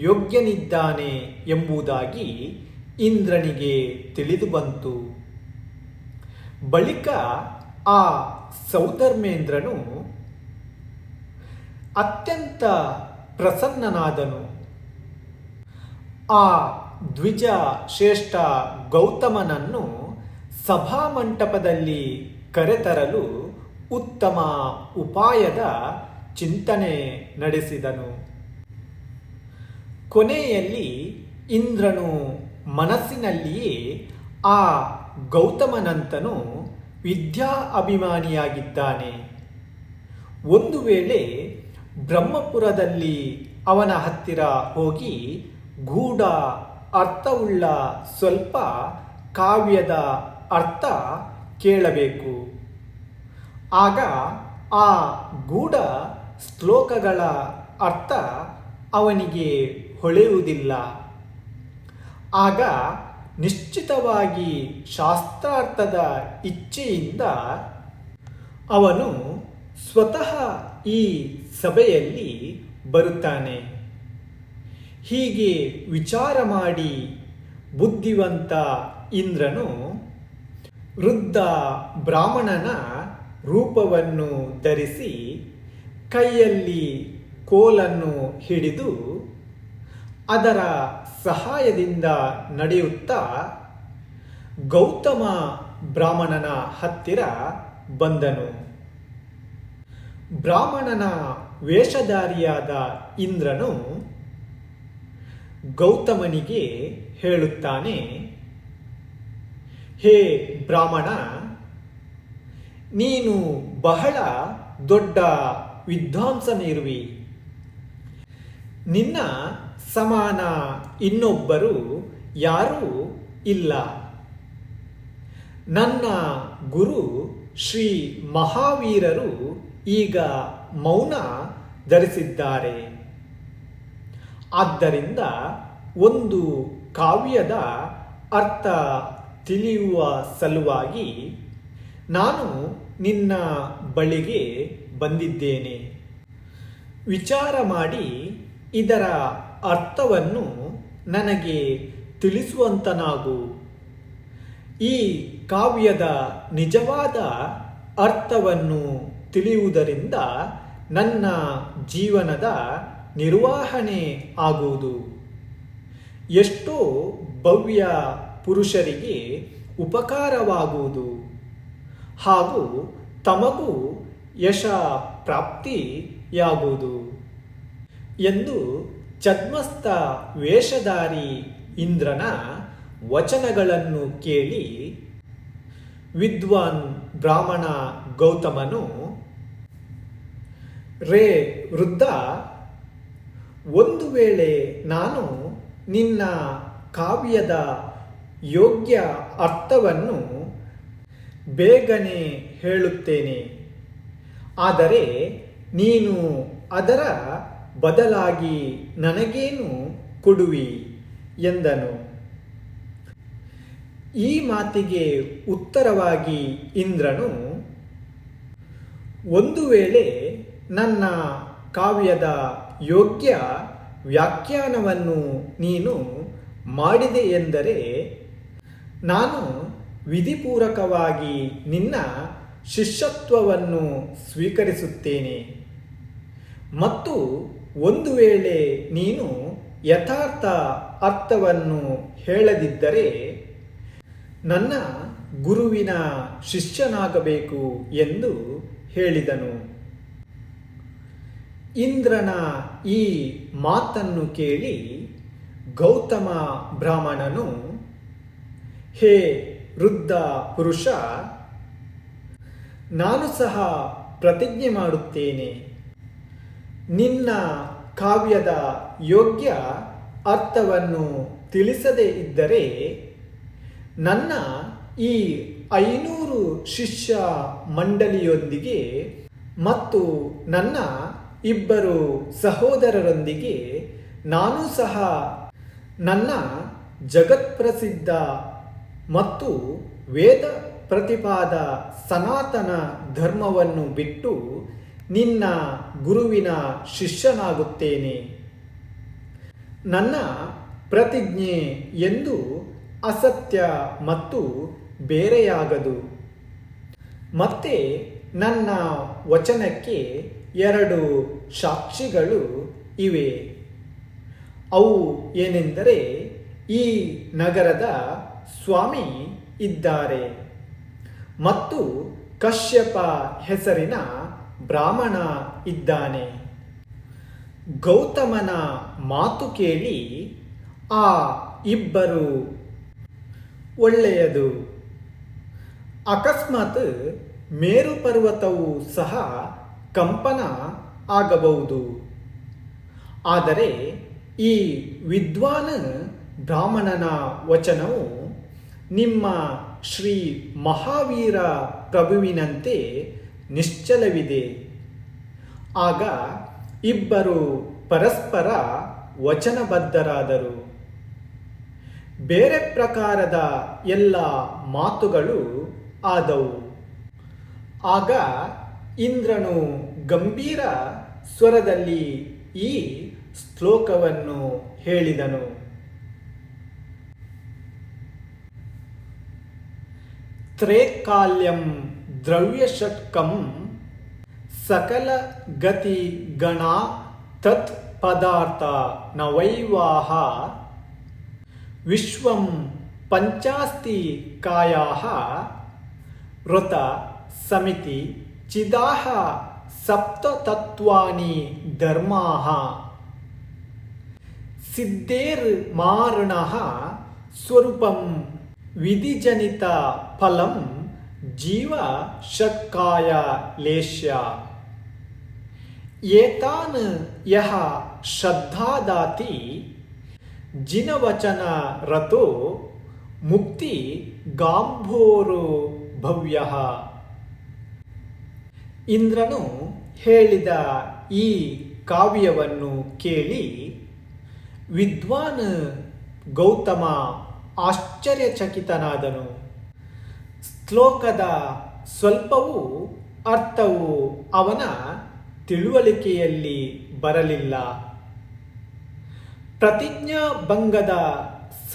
ಯೋಗ್ಯನಿದ್ದಾನೆ ಎಂಬುದಾಗಿ ಇಂದ್ರನಿಗೆ ತಿಳಿದು ಬಂತು. ಬಳಿಕ ಆ ಸೌಧರ್ಮೇಂದ್ರನು ಅತ್ಯಂತ ಪ್ರಸನ್ನನಾದನು. ಆ ದ್ವಿಜ ಶ್ರೇಷ್ಠ ಗೌತಮನನ್ನು ಸಭಾಮಂಟಪದಲ್ಲಿ ಕರೆತರಲು ಉತ್ತಮ ಉಪಾಯದ ಚಿಂತನೆ ನಡೆಸಿದನು. ಕೊನೆಯಲ್ಲಿ ಇಂದ್ರನು ಮನಸ್ಸಿನಲ್ಲಿಯೇ ಆ ಗೌತಮನಂತನು ವಿದ್ಯಾ ಅಭಿಮಾನಿಯಾಗಿದ್ದಾನೆ. ಒಂದು ವೇಳೆ ಬ್ರಹ್ಮಪುರದಲ್ಲಿ ಅವನ ಹತ್ತಿರ ಹೋಗಿ ಗೂಢ ಅರ್ಥವುಳ್ಳ ಸ್ವಲ್ಪ ಕಾವ್ಯದ ಅರ್ಥ ಕೇಳಬೇಕು. ಆಗ ಆ ಗೂಢ ಶ್ಲೋಕಗಳ ಅರ್ಥ ಅವನಿಗೆ ಹೊಳೆಯುವುದಿಲ್ಲ. ಆಗ ನಿಶ್ಚಿತವಾಗಿ ಶಾಸ್ತ್ರಾರ್ಥದ ಇಚ್ಛೆಯಿಂದ ಅವನು ಸ್ವತಃ ಈ ಸಭೆಯಲ್ಲಿ ಬರುತ್ತಾನೆ. ಹೀಗೆ ವಿಚಾರ ಮಾಡಿ ಬುದ್ಧಿವಂತ ಇಂದ್ರನು ವೃದ್ಧ ಬ್ರಾಹ್ಮಣನ ರೂಪವನ್ನು ಧರಿಸಿ ಕೈಯಲ್ಲಿ ಕೋಲನ್ನು ಹಿಡಿದು ಅದರ ಸಹಾಯದಿಂದ ನಡೆಯುತ್ತಾ ಗೌತಮ ಬ್ರಾಹ್ಮಣನ ಹತ್ತಿರ ಬಂದನು. ಬ್ರಾಹ್ಮಣನ ವೇಷಧಾರಿಯಾದ ಇಂದ್ರನು ಗೌತಮನಿಗೆ ಹೇಳುತ್ತಾನೆ, ಹೇ ಬ್ರಾಹ್ಮಣ, ನೀನು ಬಹಳ ದೊಡ್ಡ ವಿದ್ವಾಂಸನಿರುವಿ. ನಿನ್ನ ಸಮಾನ ಇನ್ನೊಬ್ಬರು ಯಾರೂ ಇಲ್ಲ. ನನ್ನ ಗುರು ಶ್ರೀ ಮಹಾವೀರರು ಈಗ ಮೌನ ಧರಿಸಿದ್ದಾರೆ. ಆದ್ದರಿಂದ ಒಂದು ಕಾವ್ಯದ ಅರ್ಥ ತಿಳಿಯುವ ಸಲುವಾಗಿ ನಾನು ನಿನ್ನ ಬಳಿಗೆ ಬಂದಿದ್ದೇನೆ. ವಿಚಾರ ಮಾಡಿ ಇದರ ಅರ್ಥವನ್ನು ನನಗೆ ತಿಳಿಸುವಂತನಾಗು. ಈ ಕಾವ್ಯದ ನಿಜವಾದ ಅರ್ಥವನ್ನು ತಿಳಿಯುವುದರಿಂದ ನನ್ನ ಜೀವನದ ನಿರ್ವಹಣೆ ಆಗುವುದು. ಎಷ್ಟೋ ಭವ್ಯ ಪುರುಷರಿಗೆ ಉಪಕಾರವಾಗುವುದು ಹಾಗೂ ತಮಗೂ ಯಶ ಪ್ರಾಪ್ತಿಯಾಗುವುದು ಎಂದು ಛದ್ಮಸ್ಥ ವೇಷಧಾರಿ ಇಂದ್ರನ ವಚನಗಳನ್ನು ಕೇಳಿ ವಿದ್ವಾನ್ ಬ್ರಾಹ್ಮಣ ಗೌತಮನು, ರೇ ವೃದ್ಧ, ಒಂದು ವೇಳೆ ನಾನು ನಿನ್ನ ಕಾವ್ಯದ ಯೋಗ್ಯ ಅರ್ಥವನ್ನು ಬೇಗನೆ ಹೇಳುತ್ತೇನೆ. ಆದರೆ ನೀನು ಅದರ ಬದಲಾಗಿ ನನಗೇನು ಕೊಡುವಿ ಎಂದನು. ಈ ಮಾತಿಗೆ ಉತ್ತರವಾಗಿ ಇಂದ್ರನು, ಒಂದು ವೇಳೆ ನನ್ನ ಕಾವ್ಯದ ಯೋಗ್ಯ ವ್ಯಾಖ್ಯಾನವನ್ನು ನೀನು ಮಾಡಿದೆ ಎಂದರೆ ನಾನು ವಿಧಿಪೂರ್ವಕವಾಗಿ ನಿನ್ನ ಶಿಷ್ಯತ್ವವನ್ನು ಸ್ವೀಕರಿಸುತ್ತೇನೆ. ಮತ್ತು ಒಂದು ವೇಳೆ ನೀನು ಯಥಾರ್ಥ ಅರ್ಥವನ್ನು ಹೇಳದಿದ್ದರೆ ನನ್ನ ಗುರುವಿನ ಶಿಷ್ಯನಾಗಬೇಕು ಎಂದು ಹೇಳಿದನು. ಇಂದ್ರನ ಈ ಮಾತನ್ನು ಕೇಳಿ ಗೌತಮ ಬ್ರಾಹ್ಮಣನು, ಹೇ ವೃದ್ಧ ಪುರುಷ, ನಾನು ಸಹ ಪ್ರತಿಜ್ಞೆ ಮಾಡುತ್ತೇನೆ. ನಿನ್ನ ಕಾವ್ಯದ ಯೋಗ್ಯ ಅರ್ಥವನ್ನು ತಿಳಿಸದೇ ಇದ್ದರೆ ನನ್ನ ಈ 500 ಶಿಷ್ಯ ಮಂಡಳಿಯೊಂದಿಗೆ ಮತ್ತು ನನ್ನ 2 ಸಹೋದರರೊಂದಿಗೆ ನಾನು ಸಹ ನನ್ನ ಜಗತ್ಪ್ರಸಿದ್ಧ ಮತ್ತು ವೇದ ಪ್ರತಿಪಾದ ಸನಾತನ ಧರ್ಮವನ್ನು ಬಿಟ್ಟು ನಿನ್ನ ಗುರುವಿನ ಶಿಷ್ಯನಾಗುತ್ತೇನೆ. ನನ್ನ ಪ್ರತಿಜ್ಞೆ ಎಂದು ಅಸತ್ಯ ಮತ್ತು ಬೇರೆಯಾಗದು. ಮತ್ತೆ ನನ್ನ ವಚನಕ್ಕೆ 2 ಸಾಕ್ಷಿಗಳು ಇವೆ. ಅವು ಏನೆಂದರೆ, ಈ ನಗರದ ಸ್ವಾಮಿ ಇದ್ದಾರೆ ಮತ್ತು ಕಶ್ಯಪ ಹೆಸರಿನ ಬ್ರಾಹ್ಮಣ ಇದ್ದಾನೆ. ಗೌತಮನ ಮಾತು ಕೇಳಿ ಆ ಇಬ್ಬರು ಒಳ್ಳೆಯದು. ಅಕಸ್ಮಾತ್ ಮೇರು ಪರ್ವತವು ಸಹ ಕಂಪನ ಆಗಬಹುದು. ಆದರೆ ಈ ವಿದ್ವಾನ್ ಬ್ರಾಹ್ಮಣನ ವಚನವು ನಿಮ್ಮ ಶ್ರೀ ಮಹಾವೀರ ಪ್ರಭುವಿನಂತೆ ನಿಶ್ಚಲವಿದೆ. ಆಗ ಇಬ್ಬರು ಪರಸ್ಪರ ವಚನಬದ್ಧರಾದರು. ಬೇರೆ ಪ್ರಕಾರದ ಎಲ್ಲ ಮಾತುಗಳು ಆದವು. ಆಗ ಇಂದ್ರನು ಗಂಭೀರ ಸ್ವರದಲ್ಲಿ ಈ ಶ್ಲೋಕವನ್ನು ಹೇಳಿದನು. ತ್ರೈಕಾಲ್ಯಂ ದ್ರವ್ಯಷಟ್ಕಂ ಸಕಲ ಗತಿ ಗಣ ತತ್ ಪದಾರ್ಥ ನವೈವಾಹ ವಿಶ್ವಂ ಪಂಚಾಸ್ತಿ ಕಾಯಾಹ ವೃತ ಸಮಿತಿ ಚಿದಾಹ ಸಪ್ತತತ್ವಾನಿ ಧರ್ಮಾಹ ಸಿದ್ಧೇರ್ ಮಾರಣಃ ಸ್ವರೂಪಂ ವಿಧಿಜನಿತ ಫಲಂ ಜೀವ ಷಟ್ಕಾಯ ಲೇಷ್ಯ ಏತಾನ್ ಯಹ ಶ್ರದ್ಧಾದಾತಿ ಜಿನವಚನ ರತೋ ಮುಕ್ತಿ ಗಾಂಭೋರೋ ಭವ್ಯಃ. ಇಂದ್ರನು ಹೇಳಿದ ಈ ಕಾವ್ಯವನ್ನು ಕೇಳಿ ವಿದ್ವಾನ್ ಗೌತಮ ಆಶ್ಚರ್ಯಚಕಿತನಾದನು. ಶ್ಲೋಕದ ಸ್ವಲ್ಪವೂ ಅರ್ಥವು ಅವನ ತಿಳುವಳಿಕೆಯಲ್ಲಿ ಬರಲಿಲ್ಲ. ಪ್ರತಿಜ್ಞಾಭಂಗದ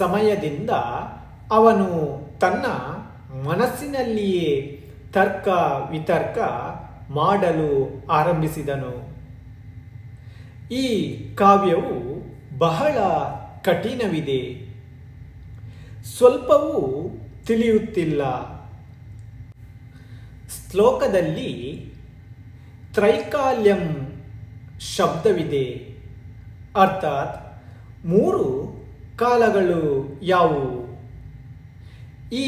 ಸಮಯದಿಂದ ಅವನು ತನ್ನ ಮನಸ್ಸಿನಲ್ಲಿಯೇ ತರ್ಕ ವಿತರ್ಕ ಮಾಡಲು ಆರಂಭಿಸಿದನು. ಈ ಕಾವ್ಯವು ಬಹಳ ಕಠಿಣವಿದೆ, ಸ್ವಲ್ಪವೂ ತಿಳಿಯುತ್ತಿಲ್ಲ. ಶ್ಲೋಕದಲ್ಲಿ ತ್ರೈಕಾಲ್ಯಂ ಶಬ್ದವಿದೆ. ಅರ್ಥಾತ್ 3 ಕಾಲಗಳು ಯಾವುವು? ಈ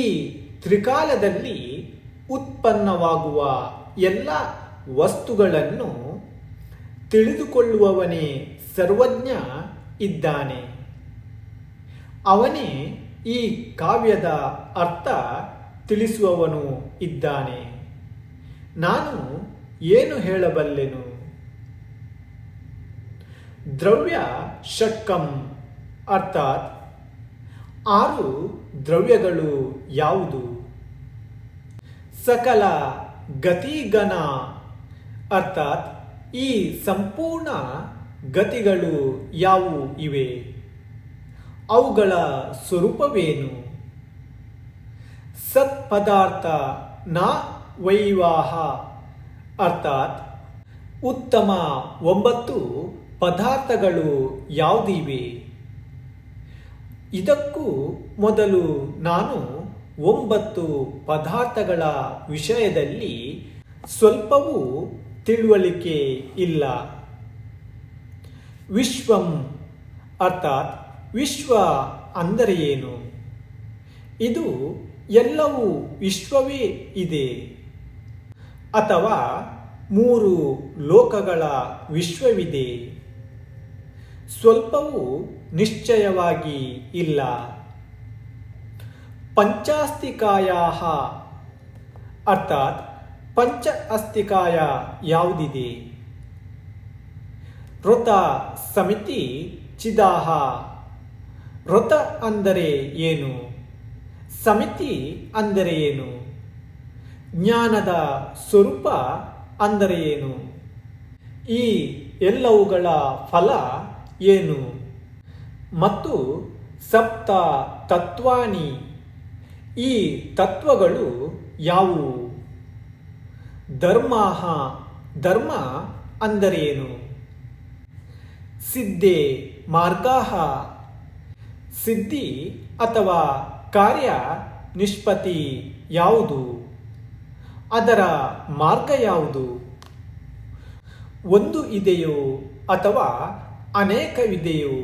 ತ್ರಿಕಾಲದಲ್ಲಿ ಉತ್ಪನ್ನವಾಗುವ ಎಲ್ಲ ವಸ್ತುಗಳನ್ನು ತಿಳಿದುಕೊಳ್ಳುವವನೇ ಸರ್ವಜ್ಞ ಇದ್ದಾನೆ. ಅವನೇ ಈ ಕಾವ್ಯದ ಅರ್ಥ ತಿಳಿಸುವವನು ಇದ್ದಾನೆ. ನಾನು ಏನು ಹೇಳಬಲ್ಲೆನು? ದ್ರವ್ಯ ಷಟ್ಕಂ ಅರ್ಥಾತ್ 6 ದ್ರವ್ಯಗಳು ಯಾವುದು? ಸಕಲ ಗತಿಗಣ ಅರ್ಥಾತ್ ಈ ಸಂಪೂರ್ಣ ಗತಿಗಳು ಯಾವುವು ಇವೆ? ಅವುಗಳ ಸ್ವರೂಪವೇನು? ಸತ್ಪದಾರ್ಥ ನ ವೈವಾಹ ಅರ್ಥಾತ್ ಉತ್ತಮ 9 ಪದಾರ್ಥಗಳು ಯಾವುದಿವೆ? ಇದಕ್ಕೂ ಮೊದಲು ನಾನು 9 ಪದಾರ್ಥಗಳ ವಿಷಯದಲ್ಲಿ ಸ್ವಲ್ಪವೂ ತಿಳುವಳಿಕೆ ಇಲ್ಲ. ವಿಶ್ವಂ ಅರ್ಥಾತ್ ವಿಶ್ವ ಅಂದರೆ ಏನು? ಇದು ಎಲ್ಲವೂ ವಿಶ್ವವೇ ಇದೆ ಅಥವಾ 3 ಲೋಕಗಳ ವಿಶ್ವವಿದೆ? ಸ್ವಲ್ಪವೂ ನಿಶ್ಚಯವಾಗಿ ಇಲ್ಲ. ಪಂಚಾಸ್ತಿಕಾಯಾಹ ಅರ್ಥಾತ್ ಪಂಚ ಅಸ್ತಿಕಾಯ ಯಾವುದಿದೆ? ವೃತ ಸಮಿತಿ ಚಿದಾಹ ವೃತ ಅಂದರೆ ಏನು? ಸಮಿತಿ ಅಂದರೆ ಏನು? ಜ್ಞಾನದ ಸ್ವರೂಪ ಅಂದರೆ ಏನು? ಈ ಎಲ್ಲವುಗಳ ಫಲ ಏನು? ಮತ್ತು ಸಪ್ತ ತತ್ವಾನಿ ಈ ತತ್ವಗಳು ಯಾವುವು? ಧರ್ಮಾಹ ಧರ್ಮ ಅಂದರೇನು? ಸಿದ್ಧೇ ಮಾರ್ಗಾಹ ಸಿದ್ಧಿ ಅಥವಾ ಕಾರ್ಯ ನಿಷ್ಪತ್ತಿ ಯಾವುದು? ಅದರ ಮಾರ್ಗ ಯಾವುದು? ಒಂದು ಇದೆಯೋ ಅಥವಾ ಅನೇಕವಿದೆಯೋ?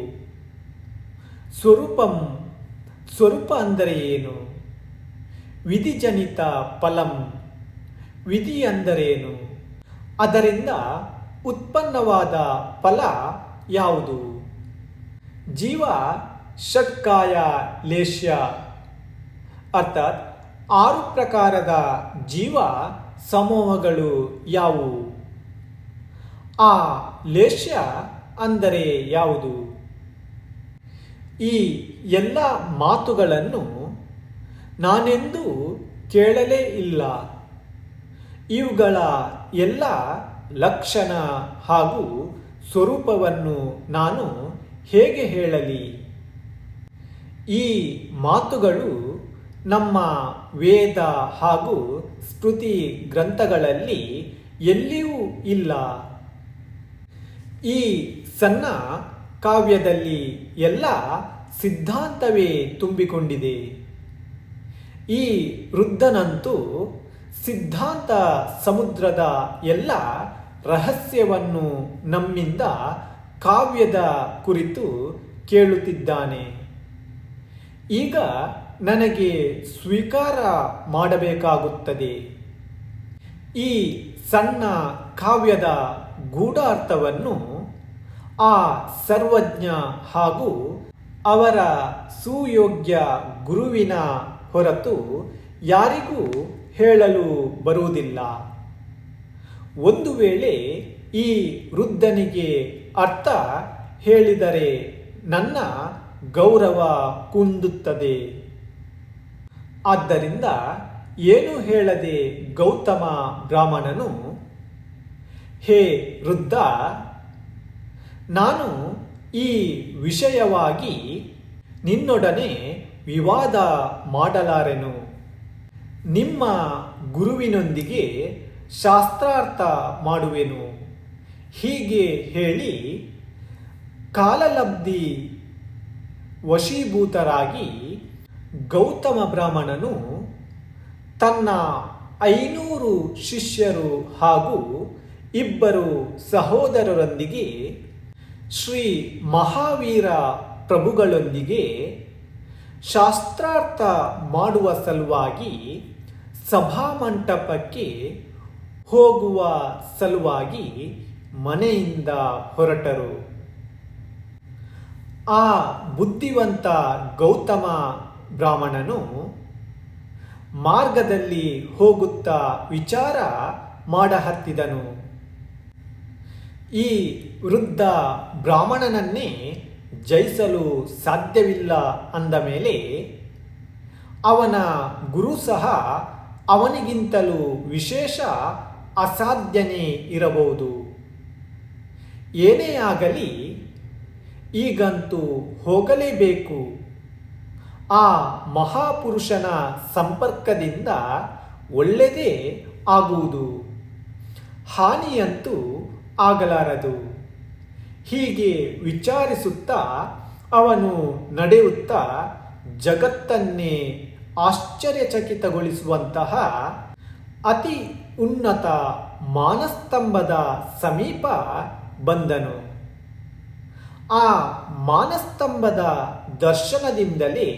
ಸ್ವರೂಪ ಅಂದರೆ ಏನು? ವಿಧಿಜನಿತ ಫಲಂ, ವಿಧಿ ಅಂದರೇನು? ಅದರಿಂದ ಉತ್ಪನ್ನವಾದ ಫಲ ಯಾವುದು? ಜೀವ ಷಟ್ಕಾಯ ಲೇಷ್ಯ ಅರ್ಥಾತ್ 6 ಪ್ರಕಾರದ ಜೀವ ಸಮೂಹಗಳು ಯಾವುವು? ಆ ಲೇಷ್ಯ ಅಂದರೆ ಯಾವುದು? ಈ ಎಲ್ಲ ಮಾತುಗಳನ್ನು ನಾನೆಂದೂ ಕೇಳಲೇ ಇಲ್ಲ. ಇವುಗಳ ಎಲ್ಲ ಲಕ್ಷಣ ಹಾಗೂ ಸ್ವರೂಪವನ್ನು ನಾನು ಹೇಗೆ ಹೇಳಲಿ? ಈ ಮಾತುಗಳು ನಮ್ಮ ವೇದ ಹಾಗೂ ಸ್ಮೃತಿ ಗ್ರಂಥಗಳಲ್ಲಿ ಎಲ್ಲಿಯೂ ಇಲ್ಲ. ಈ ಸಣ್ಣ ಕಾವ್ಯದಲ್ಲಿ ಎಲ್ಲ ಸಿದ್ಧಾಂತವೇ ತುಂಬಿಕೊಂಡಿದೆ. ಈ ವೃದ್ಧನಂತೂ ಸಿದ್ಧಾಂತ ಸಮುದ್ರದ ಎಲ್ಲ ರಹಸ್ಯವನ್ನು ನಮ್ಮಿಂದ ಕಾವ್ಯದ ಕುರಿತು ಕೇಳುತ್ತಿದ್ದಾನೆ. ಈಗ ನನಗೆ ಸ್ವೀಕಾರ ಮಾಡಬೇಕಾಗುತ್ತದೆ. ಈ ಸಣ್ಣ ಕಾವ್ಯದ ಗೂಢಾರ್ಥವನ್ನು ಆ ಸರ್ವಜ್ಞ ಹಾಗೂ ಅವರ ಸುಯೋಗ್ಯ ಗುರುವಿನ ಹೊರತು ಯಾರಿಗೂ ಹೇಳಲು ಬರುವುದಿಲ್ಲ. ಒಂದು ವೇಳೆ ಈ ವೃದ್ಧನಿಗೆ ಅರ್ಥ ಹೇಳಿದರೆ ನನ್ನ ಗೌರವ ಕುಂದುತ್ತದೆ. ಆದ್ದರಿಂದ ಏನು ಹೇಳದೆ ಗೌತಮ ಬ್ರಾಹ್ಮಣನು, ಹೇ ವೃದ್ಧ, ನಾನು ಈ ವಿಷಯವಾಗಿ ನಿನ್ನೊಡನೆ ವಿವಾದ ಮಾಡಲಾರೆನು. ನಿಮ್ಮ ಗುರುವಿನೊಂದಿಗೆ ಶಾಸ್ತ್ರಾರ್ಥ ಮಾಡುವೆನು. ಹೀಗೆ ಹೇಳಿ ಕಾಲಲಬ್ಧಿ ವಶೀಭೂತರಾಗಿ ಗೌತಮ ಬ್ರಾಹ್ಮಣನು ತನ್ನ 500 ಶಿಷ್ಯರು ಹಾಗೂ 2 ಸಹೋದರರೊಂದಿಗೆ ಶ್ರೀ ಮಹಾವೀರ ಪ್ರಭುಗಳೊಂದಿಗೆ ಶಾಸ್ತ್ರಾರ್ಥ ಮಾಡುವ ಸಲುವಾಗಿ ಸಭಾಮಂಟಪಕ್ಕೆ ಹೋಗುವ ಸಲುವಾಗಿ ಮನೆಯಿಂದ ಹೊರಟರು. ಆ ಬುದ್ಧಿವಂತ ಗೌತಮ ಬ್ರಾಹ್ಮಣನು ಮಾರ್ಗದಲ್ಲಿ ಹೋಗುತ್ತಾ ವಿಚಾರ ಮಾಡಹತ್ತಿದನು. ಈ ವೃದ್ಧ ಬ್ರಾಹ್ಮಣನನ್ನೇ ಜಯಿಸಲು ಸಾಧ್ಯವಿಲ್ಲ ಅಂದ ಮೇಲೆ ಅವನ ಗುರು ಸಹ ಅವನಿಗಿಂತಲೂ ವಿಶೇಷ ಅಸಾಧ್ಯನೇ ಇರಬಹುದು. ಏನೇ ಆಗಲಿ ಈಗಂತೂ ಹೋಗಲೇಬೇಕು. ಆ ಮಹಾಪುರುಷನ ಸಂಪರ್ಕದಿಂದ ಒಳ್ಳೆಯದೇ ಆಗುವುದು, ಹಾನಿಯಂತೂ ಆಗಲಾರದು. ಹೀಗೆ ವಿಚಾರಿಸುತ್ತಾ ಅವನು ನಡೆಯುತ್ತಾ ಜಗತ್ತನ್ನೇ ಆಶ್ಚರ್ಯಚಕಿತಗೊಳಿಸುವಂತಹ ಅತಿ ಉನ್ನತ ಮಾನಸ್ತಂಭದ ಸಮೀಪ ಬಂದನು. ಆ ಮಾನಸ್ತಂಭದ ದರ್ಶನದಿಂದಲೇ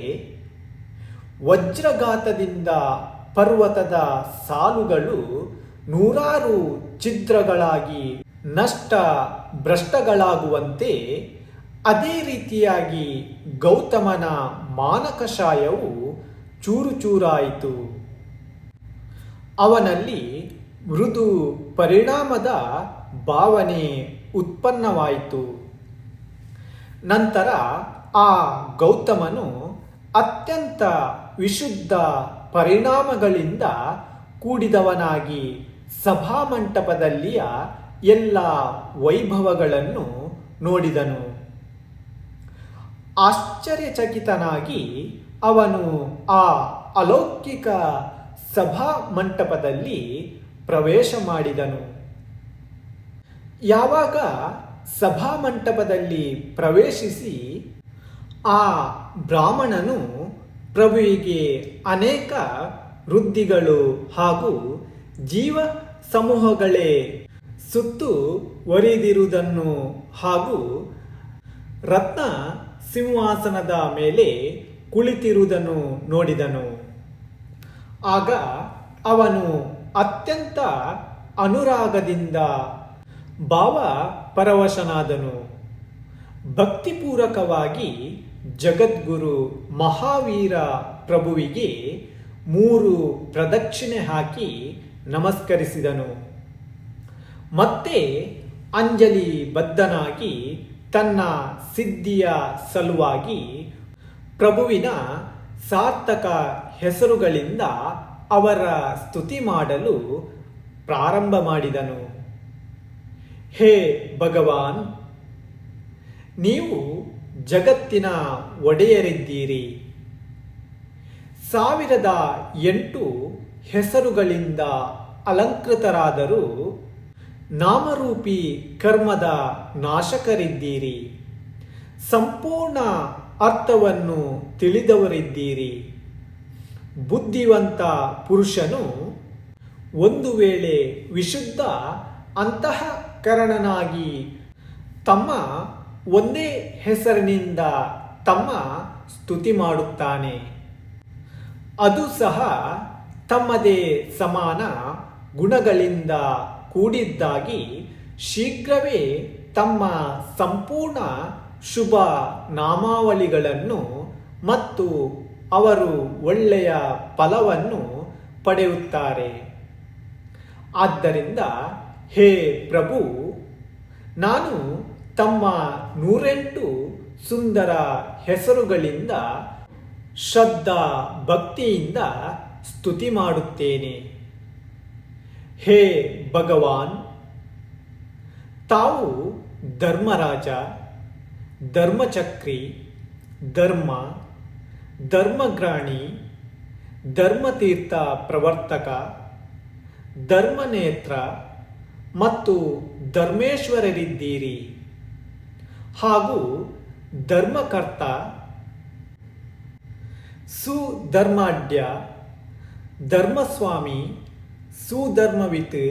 ವಜ್ರಘಾತದಿಂದ ಪರ್ವತದ ಸಾಲುಗಳು 100 ಛಿದ್ರಗಳಾಗಿ ನಷ್ಟ ಭ್ರಷ್ಟಗಳಾಗುವಂತೆ ಅದೇ ರೀತಿಯಾಗಿ ಗೌತಮನ ಮಾನಕಷಾಯವು ಚೂರು ಚೂರಾಯಿತು. ಅವನಲ್ಲಿ ಮೃದು ಪರಿಣಾಮದ ಭಾವನೆ ಉತ್ಪನ್ನವಾಯಿತು. ನಂತರ ಆ ಗೌತಮನು ಅತ್ಯಂತ ವಿಶುದ್ಧ ಪರಿಣಾಮಗಳಿಂದ ಕೂಡಿದವನಾಗಿ ಸಭಾಮಂಟಪದಲ್ಲಿಯ ಎಲ್ಲ ವೈಭವಗಳನ್ನು ನೋಡಿದನು. ಆಶ್ಚರ್ಯಚಕಿತನಾಗಿ ಅವನು ಆ ಅಲೌಕಿಕ ಸಭಾಮಂಟಪದಲ್ಲಿ ಪ್ರವೇಶ ಮಾಡಿದನು. ಯಾವಾಗ ಸಭಾಮಂಟಪದಲ್ಲಿ ಪ್ರವೇಶಿಸಿ ಆ ಬ್ರಾಹ್ಮಣನು ಪ್ರಭುವಿಗೆ ಅನೇಕ ವೃದ್ಧಿಗಳು ಹಾಗೂ ಜೀವ ಸಮೂಹಗಳೇ ಸುತ್ತುವರಿದಿರುವುದನ್ನು ಹಾಗೂ ರತ್ನ ಸಿಂಹಾಸನದ ಮೇಲೆ ಕುಳಿತಿರುವುದನ್ನು ನೋಡಿದನು. ಆಗ ಅವನು ಅತ್ಯಂತ ಅನುರಾಗದಿಂದ ಭಾವಪರವಶನಾದನು. ಭಕ್ತಿಪೂರ್ವಕವಾಗಿ ಜಗದ್ಗುರು ಮಹಾವೀರ ಪ್ರಭುವಿಗೆ 3 ಪ್ರದಕ್ಷಿಣೆ ಹಾಕಿ ನಮಸ್ಕರಿಸಿದನು. ಮತ್ತೆ ಅಂಜಲಿ ಬದ್ಧನಾಗಿ ತನ್ನ ಸಿದ್ಧಿಯ ಸಲುವಾಗಿ ಪ್ರಭುವಿನ ಸಾರ್ಥಕ ಹೆಸರುಗಳಿಂದ ಅವರ ಸ್ತುತಿ ಮಾಡಲು ಪ್ರಾರಂಭ ಮಾಡಿದನು. ಹೇ ಭಗವಾನ್, ನೀವು ಜಗತ್ತಿನ ಒಡೆಯರಿದ್ದೀರಿ. 1008 ಹೆಸರುಗಳಿಂದ ಅಲಂಕೃತರಾದರೂ ನಾಮರೂಪಿ ಕರ್ಮದ ನಾಶಕರಿದ್ದೀರಿ. ಸಂಪೂರ್ಣ ಅರ್ಥವನ್ನು ತಿಳಿದವರಿದ್ದೀರಿ. ಬುದ್ಧಿವಂತ ಪುರುಷನು ಒಂದು ವೇಳೆ ವಿಶುದ್ಧ ಅಂತಃಕರಣನಾಗಿ ತಮ್ಮ ಒಂದೇ ಹೆಸರಿನಿಂದ ತಮ್ಮ ಸ್ತುತಿ ಮಾಡುತ್ತಾನೆ. ಅದು ಸಹ ತಮ್ಮದೇ ಸಮಾನ ಗುಣಗಳಿಂದ ಕೂಡಿದ್ದಾಗಿ ಶೀಘ್ರವೇ ತಮ್ಮ ಸಂಪೂರ್ಣ ಶುಭ ನಾಮಾವಳಿಗಳನ್ನು ಮತ್ತು ಅವರು ಒಳ್ಳೆಯ ಫಲವನ್ನು ಪಡೆಯುತ್ತಾರೆ. ಆದ್ದರಿಂದ ಹೇ ಪ್ರಭು, ನಾನು ತಮ್ಮ 108 ಸುಂದರ ಹೆಸರುಗಳಿಂದ ಶ್ರದ್ಧಾ ಭಕ್ತಿಯಿಂದ ಸ್ತುತಿ ಮಾಡುತ್ತೇನೆ. ಹೇ ಭಗವಾನ್, ತಾವು ಧರ್ಮರಾಜ, ಧರ್ಮಚಕ್ರಿ, ಧರ್ಮ, ಧರ್ಮಗ್ರಾಣಿ, ಧರ್ಮತೀರ್ಥ ಪ್ರವರ್ತಕ, ಧರ್ಮನೇತ್ರ ಮತ್ತು ಧರ್ಮೇಶ್ವರರಿದ್ದೀರಿ. ಹಾಗೂ ಧರ್ಮಕರ್ತ, ಸುಧರ್ಮಾಢ್ಯ, ಧರ್ಮಸ್ವಾಮಿ, ಸುಧರ್ಮವಿತ್,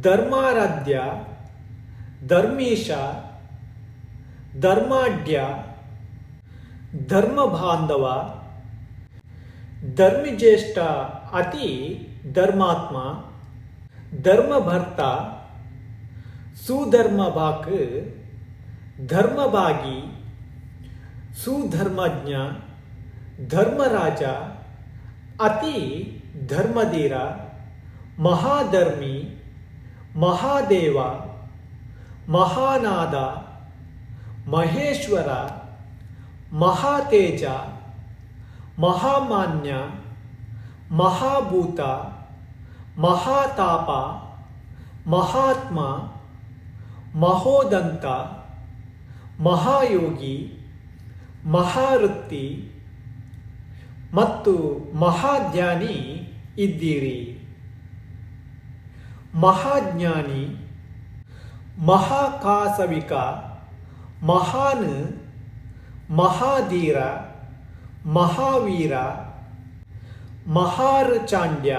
ಧರ್ಮಾರಾಧ್ಯ, ಧರ್ಮೀಶ, ಧರ್ಮಾಢ್ಯ, ಧರ್ಮಬಾಂಧವ, ಧರ್ಮಿಜ್ಯೇಷ್ಠ, ಅತಿ ಧರ್ಮಾತ್ಮ, ಧರ್ಮಭರ್ತ, ಸುಧರ್ಮಭಾಕ್, ಧರ್ಮಭಾಗಿ, ಸುಧರ್ಮಜ್ಞ, ಧರ್ಮರಾಜ, ಅತಿ ಧರ್ಮಧೀರ, ಮಹಾಧರ್ಮಿ, ಮಹಾದೇವ, ಮಹಾನಾದ, ಮಹೇಶ್ವರ, ಮಹಾತೇಜ, ಮಹಾಮಾನ್ಯ, ಮಹಾಭೂತ, ಮಹಾತಾಪ, ಮಹಾತ್ಮ, ಮಹೋದಂತ, ಮಹಾಯೋಗಿ, ಮಹಾವೃತ್ತಿ ಮತ್ತು ಮಹಾಜ್ಞಾನಿ ಇದ್ದೀರಿ. ಮಹಾಜ್ಞಾನಿ, ಮಹಾಕಾಸವಿಕ, ಮಹಾನ್, ಮಹಾಧೀರ, ಮಹಾವೀರ, ಮಹಾರ್ಚಾಂಡ್ಯ,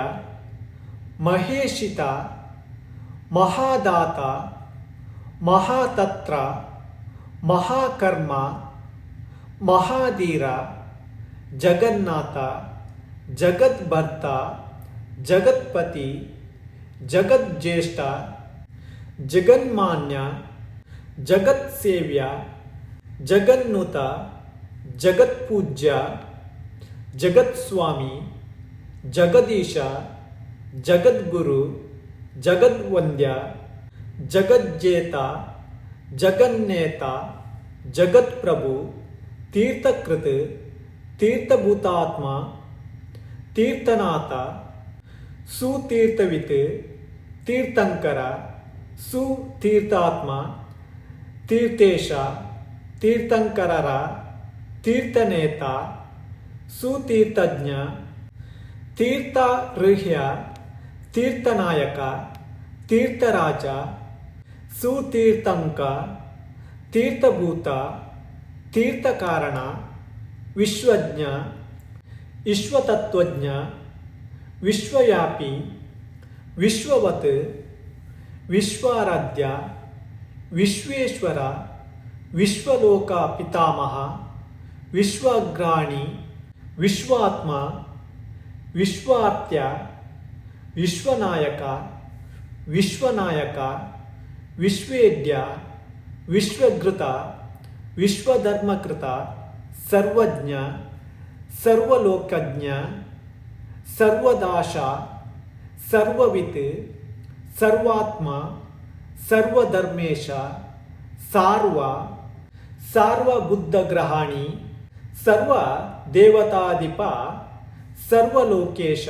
ಮಹೇಶಿತ, ಮಹಾದಾತ, ಮಹಾತತ್ರ, ಮಹಾಕರ್ಮ, ಮಹಾಧೀರ, ಜಗನ್ನಾಥ, ಜಗದ್ಭರ್ತ, ಜಗತ್ಪತಿ, ಜಗಜ್ಯೇಷ್ಠ, ಜಗನ್ಮಾನ್ಯ, ಜಗತ್ಸೇವ್ಯ, ಜಗನ್ನುತ, ಜಗತ್ಪೂಜ್ಯ, ಜಗತ್ಸ್ವಾಮಿ, ಜಗದೀಶ, ಜಗದ್ಗುರು, ಜಗದ್ವಂದ್ಯ, ಜಗಜ್ಜೇತ, ಜಗನ್ನೇತ, ಜಗತ್ಪ್ರಭು, ತೀರ್ಥಕೃತ್, ತೀರ್ಥಭೂತಾತ್ಮ, ತೀರ್ಥನಾಥ, ಸುತೀರ್ಥವಿತ್, ತೀರ್ಥಂಕರ, ಸುತೀರ್ಥಾತ್ಮ, ತೀರ್ಥೇಶ, ತೀರ್ಥಂಕರರ, ತೀರ್ಥನೇತ, ಸುತೀರ್ಥಜ್ಞ, ತೀರ್ಥಋಹ್ಯ, ತೀರ್ಥನಾಯಕ, ತೀರ್ಥರಾಜ, ಸುತೀರ್ಥಂಕ, ತೀರ್ಥಭೂತ, ತೀರ್ಥಕಾರಣ, ವಿಶ್ವಜ್ಞ, ವಿಶ್ವತತ್ವಜ್ಞ, ವಿಶ್ವವ್ಯಾಪಿ, ವಿಶ್ವವತ್, ವಿಶ್ವಾರಾಧ್ಯ, ವಿಶ್ವೇಶ್ವರ, ವಿಶ್ವಲೋಕ ಪಿತಾಮಹ, ವಿಶ್ವಾಗ್ರಾಣಿ, ವಿಶ್ವಾತ್ಮ, ವಿಶ್ವಾರ್ತ್ಯ, ವಿಶ್ವನಾಯಕ, ವಿಶ್ವನಾಯಕ, ವಿಶ್ವೇದ್ಯ, ವಿಶ್ವಘೃತ, ವಿಶ್ವಧರ್ಮಕೃತ, ಸರ್ವಜ್ಞ, ಸರ್ವಲೋಕಜ್ಞ, ಸರ್ವದಾಶ, ಸರ್ವವಿತ್, ಸರ್ವಾತ್ಮ, ಸರ್ವಧರ್ಮೇಶ, ಸಾರ್ವ, ಸಾರ್ವಬುದ್ಧಗ್ರಹಾಣಿ, ಸರ್ವ ದೇವತಾಧಿಪ, ಸರ್ವಲೋಕೇಶ,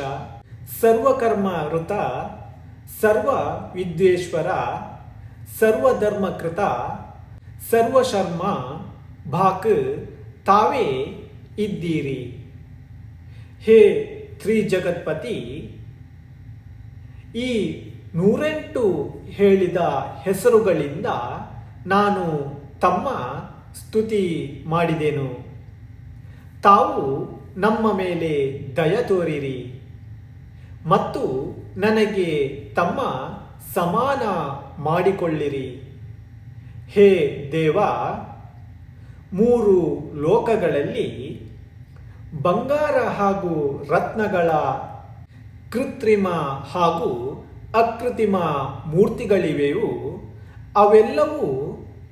ಸರ್ವಕರ್ಮಋತ, ಸರ್ವ ವಿದ್ವೇಶ್ವರ, ಸರ್ವಧರ್ಮಕೃತ, ಸರ್ವಶರ್ಮ ಭಾಕ್ ತಾವೇ ಇದ್ದೀರಿ. ಹೇ ತ್ರಿಜಗತ್ಪತಿ, ಈ 108 ಹೇಳಿದ ಹೆಸರುಗಳಿಂದ ನಾನು ತಮ್ಮ ಸ್ತುತಿ ಮಾಡಿದೆನು. ತಾವು ನಮ್ಮ ಮೇಲೆ ದಯ ತೋರಿರಿ ಮತ್ತು ನನಗೆ ತಮ್ಮ ಸಮಾನ ಮಾಡಿಕೊಳ್ಳಿರಿ. ಹೇ ದೇವ, 3 ಲೋಕಗಳಲ್ಲಿ ಬಂಗಾರ ಹಾಗೂ ರತ್ನಗಳ ಕೃತ್ರಿಮ ಹಾಗೂ ಅಕೃತ್ರಿಮ ಮೂರ್ತಿಗಳಿವೆಯೋ ಅವೆಲ್ಲವೂ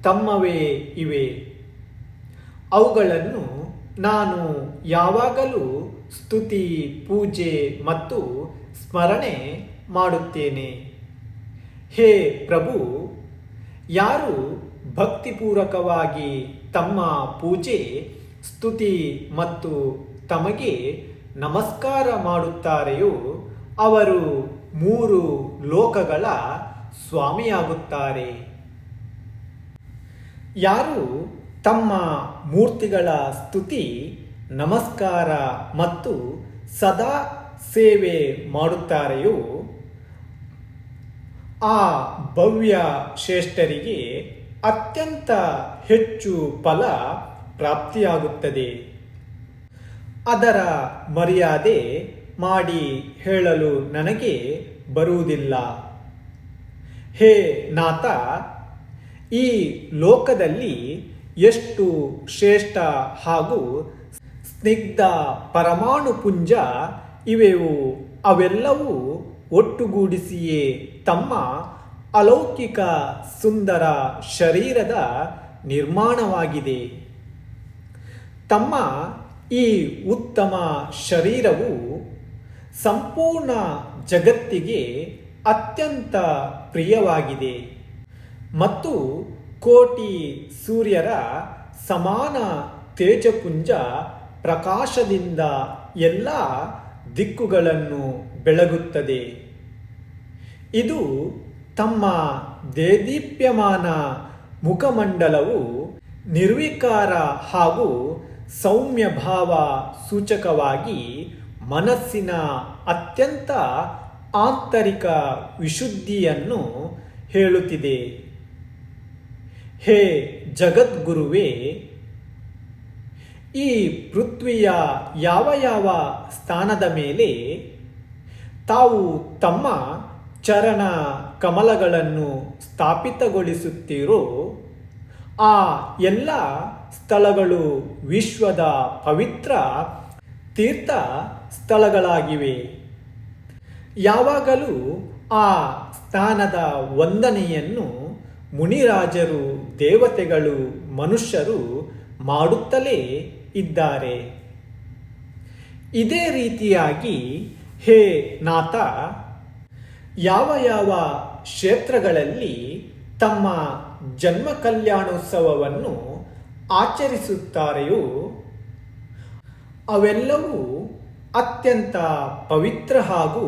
ತಮ್ಮವೇ ಇವೆ. ಅವುಗಳನ್ನು ನಾನು ಯಾವಾಗಲೂ ಸ್ತುತಿ, ಪೂಜೆ ಮತ್ತು ಸ್ಮರಣೆ ಮಾಡುತ್ತೇನೆ. ಹೇ ಪ್ರಭು, ಯಾರು ಭಕ್ತಿಪೂರ್ವಕವಾಗಿ ತಮ್ಮ ಪೂಜೆ, ಸ್ತುತಿ ಮತ್ತು ತಮಗೆ ನಮಸ್ಕಾರ ಮಾಡುತ್ತಾರೆಯೋ ಅವರು 3 ಲೋಕಗಳ ಸ್ವಾಮಿಯಾಗುತ್ತಾರೆ. ಯಾರು ತಮ್ಮ ಮೂರ್ತಿಗಳ ಸ್ತುತಿ, ನಮಸ್ಕಾರ ಮತ್ತು ಸದಾ ಸೇವೆ ಮಾಡುತ್ತಾರೆಯೋ ಆ ಭವ್ಯ ಶ್ರೇಷ್ಠರಿಗೆ ಅತ್ಯಂತ ಹೆಚ್ಚು ಫಲ ಪ್ರಾಪ್ತಿಯಾಗುತ್ತದೆ. ಅದರ ಮರ್ಯಾದೆ ಮಾಡಿ ಹೇಳಲು ನನಗೆ ಬರುವುದಿಲ್ಲ. ಹೇ ನಾಥ, ಈ ಲೋಕದಲ್ಲಿ ಎಷ್ಟು ಶ್ರೇಷ್ಠ ಹಾಗೂ ಸ್ನಿಗ್ಧ ಪರಮಾಣು ಪುಂಜ ಇವೆಯೋ ಅವೆಲ್ಲವೂ ಒಟ್ಟುಗೂಡಿಸಿಯೇ ತಮ್ಮ ಅಲೌಕಿಕ ಸುಂದರ ಶರೀರದ ನಿರ್ಮಾಣವಾಗಿದೆ. ತಮ್ಮ ಈ ಉತ್ತಮ ಶರೀರವು ಸಂಪೂರ್ಣ ಜಗತ್ತಿಗೆ ಅತ್ಯಂತ ಪ್ರಿಯವಾಗಿದೆ ಮತ್ತು ಕೋಟಿ ಸೂರ್ಯರ ಸಮಾನ ತೇಜಪುಂಜ ಪ್ರಕಾಶದಿಂದ ಎಲ್ಲ ದಿಕ್ಕುಗಳನ್ನು ಬೆಳಗುತ್ತದೆ. ಇದು ತಮ್ಮ ದೇದೀಪ್ಯಮಾನ ಮುಖಮಂಡಲವು ನಿರ್ವಿಕಾರ ಹಾಗೂ ಸೌಮ್ಯ ಭಾವ ಸೂಚಕವಾಗಿ ಮನಸ್ಸಿನ ಅತ್ಯಂತ ಆಂತರಿಕ ವಿಶುದ್ಧಿಯನ್ನು ಹೇಳುತ್ತಿದೆ. ಹೇ ಜಗದ್ಗುರುವೇ, ಈ ಪೃಥ್ವಿಯ ಯಾವ ಯಾವ ಸ್ಥಾನದ ಮೇಲೆ ತಾವು ತಮ್ಮ ಚರಣ ಕಮಲಗಳನ್ನು ಸ್ಥಾಪಿತಗೊಳಿಸುತ್ತೀರೋ ಆ ಎಲ್ಲ ಸ್ಥಳಗಳು ವಿಶ್ವದ ಪವಿತ್ರ ತೀರ್ಥ ಸ್ಥಳಗಳಾಗಿವೆ. ಯಾವಾಗಲೂ ಆ ಸ್ಥಾನದ ವಂದನೆಯನ್ನು ಮುನಿರಾಜರು, ದೇವತೆಗಳು, ಮನುಷ್ಯರು ಮಾಡುತ್ತಲೇ ಇದ್ದಾರೆ. ಇದೇ ರೀತಿಯಾಗಿ ಹೇ ನಾಥ, ಯಾವ ಯಾವ ಕ್ಷೇತ್ರಗಳಲ್ಲಿ ತಮ್ಮ ಜನ್ಮ ಕಲ್ಯಾಣೋತ್ಸವವನ್ನು ಆಚರಿಸುತ್ತಾರೆಯೋ ಅವೆಲ್ಲವೂ ಅತ್ಯಂತ ಪವಿತ್ರ ಹಾಗೂ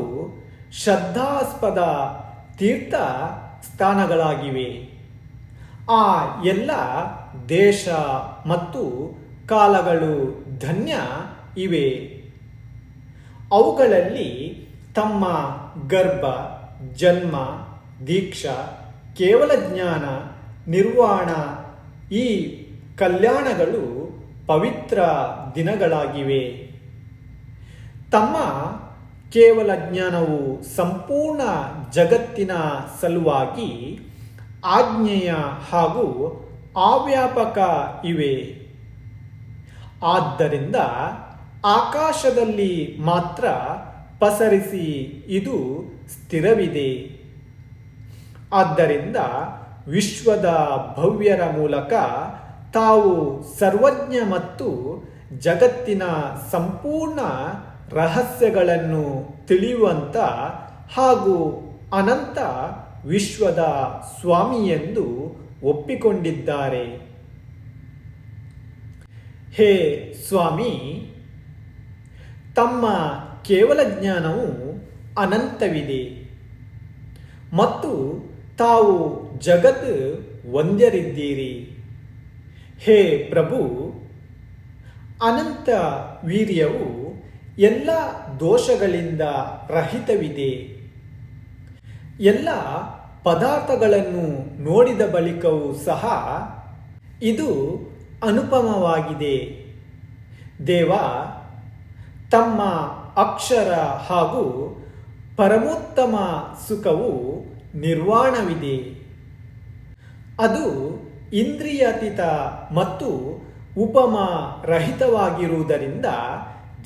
ಶ್ರದ್ಧಾಸ್ಪದ ತೀರ್ಥ ಸ್ಥಾನಗಳಾಗಿವೆ. ಆ ಎಲ್ಲ ದೇಶ ಮತ್ತು ಕಾಲಗಳು ಧನ್ಯ ಇವೆ. ಅವುಗಳಲ್ಲಿ ತಮ್ಮ ಗರ್ಭ, ಜನ್ಮ, ದೀಕ್ಷಾ, ಕೇವಲ ಜ್ಞಾನ, ನಿರ್ವಾಣ ಈ ಕಲ್ಯಾಣಗಳು ಪವಿತ್ರ ದಿನಗಳಾಗಿವೆ. ತಮ್ಮ ಕೇವಲ ಜ್ಞಾನವು ಸಂಪೂರ್ಣ ಜಗತ್ತಿನ ಸಲುವಾಗಿ ಆಜ್ಞೇಯ ಹಾಗೂ ಅವ್ಯಾಪಕ ಇವೆ. ಆದ್ದರಿಂದ ಆಕಾಶದಲ್ಲಿ ಮಾತ್ರ ಪಸರಿಸಿ ಇದು ಸ್ಥಿರವಿದೆ. ಆದ್ದರಿಂದ ವಿಶ್ವದ ಭವ್ಯರ ಮೂಲಕ ತಾವು ಸರ್ವಜ್ಞ ಮತ್ತು ಜಗತ್ತಿನ ಸಂಪೂರ್ಣ ರಹಸ್ಯಗಳನ್ನು ತಿಳಿಯುವಂತ ಹಾಗೂ ಅನಂತ ವಿಶ್ವದ ಸ್ವಾಮಿಯೆಂದು ಒಪ್ಪಿಕೊಂಡಿದ್ದಾರೆ. ಹೇ ಸ್ವಾಮಿ, ತಮ್ಮ ಕೇವಲ ಜ್ಞಾನವು ಅನಂತವಿದೆ ಮತ್ತು ತಾವು ಜಗತ್ ವಂದ್ಯರಿದ್ದೀರಿ. ಹೇ ಪ್ರಭು, ಅನಂತ ವೀರ್ಯವು ಎಲ್ಲ ದೋಷಗಳಿಂದ ರಹಿತವಿದೆ. ಎಲ್ಲ ಪದಾರ್ಥಗಳನ್ನು ನೋಡಿದ ಬಳಿಕವೂ ಸಹ ಇದು ಅನುಪಮವಾಗಿದೆ. ದೇವ, ತಮ್ಮ ಅಕ್ಷರ ಹಾಗೂ ಪರಮೋತ್ತಮ ಸುಖವು ನಿರ್ವಾಣವಿದೆ. ಅದು ಇಂದ್ರಿಯಾತೀತ ಮತ್ತು ಉಪಮ ರಹಿತವಾಗಿರುವುದರಿಂದ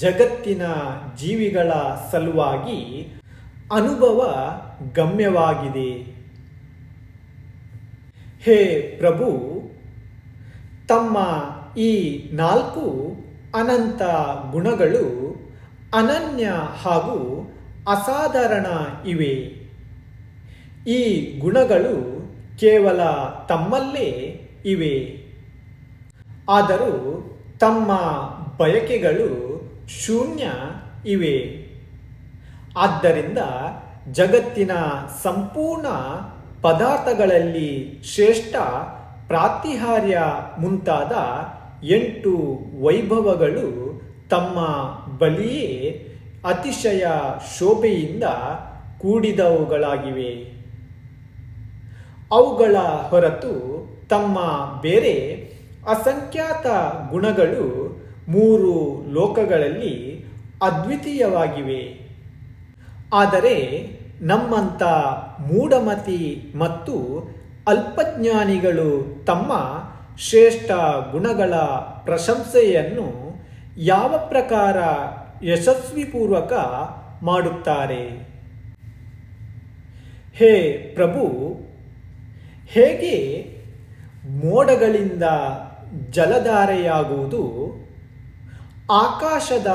ಜಗತ್ತಿನ ಜೀವಿಗಳ ಸಲುವಾಗಿ ಅನುಭವ ಗಮ್ಯವಾಗಿದೆ. ಹೇ ಪ್ರಭು, ತಮ್ಮ ಈ 4 ಅನಂತ ಗುಣಗಳು ಅನನ್ಯ ಹಾಗೂ ಅಸಾಧಾರಣ ಇವೆ. ಈ ಗುಣಗಳು ಕೇವಲ ತಮ್ಮಲ್ಲೇ ಇವೆ. ಆದರೂ ತಮ್ಮ ಬಯಕೆಗಳು ಶೂನ್ಯ ಇವೆ. ಆದ್ದರಿಂದ ಜಗತ್ತಿನ ಸಂಪೂರ್ಣ ಪದಾರ್ಥಗಳಲ್ಲಿ ಶ್ರೇಷ್ಠ ಪ್ರಾತಿಹಾರ್ಯ ಮುಂತಾದ 8 ವೈಭವಗಳು ತಮ್ಮ ಬಳಿಯೇ ಅತಿಶಯ ಶೋಭೆಯಿಂದ ಕೂಡಿದವುಗಳಾಗಿವೆ. ಅವುಗಳ ಹೊರತು ತಮ್ಮ ಬೇರೆ ಅಸಂಖ್ಯಾತ ಗುಣಗಳು 3 ಲೋಕಗಳಲ್ಲಿ ಅದ್ವಿತೀಯವಾಗಿವೆ. ಆದರೆ ನಮ್ಮಂಥ ಮೂಢಮತಿ ಮತ್ತು ಅಲ್ಪಜ್ಞಾನಿಗಳು ತಮ್ಮ ಶ್ರೇಷ್ಠ ಗುಣಗಳ ಪ್ರಶಂಸೆಯನ್ನು ಯಾವ ಪ್ರಕಾರ ಯಶಸ್ವಿಪೂರ್ವಕ ಮಾಡುತ್ತಾರೆ? ಹೇ ಪ್ರಭು, ಹೇಗೆ ಮೋಡಗಳಿಂದ ಜಲಧಾರೆಯಾಗುವುದು, ಆಕಾಶದ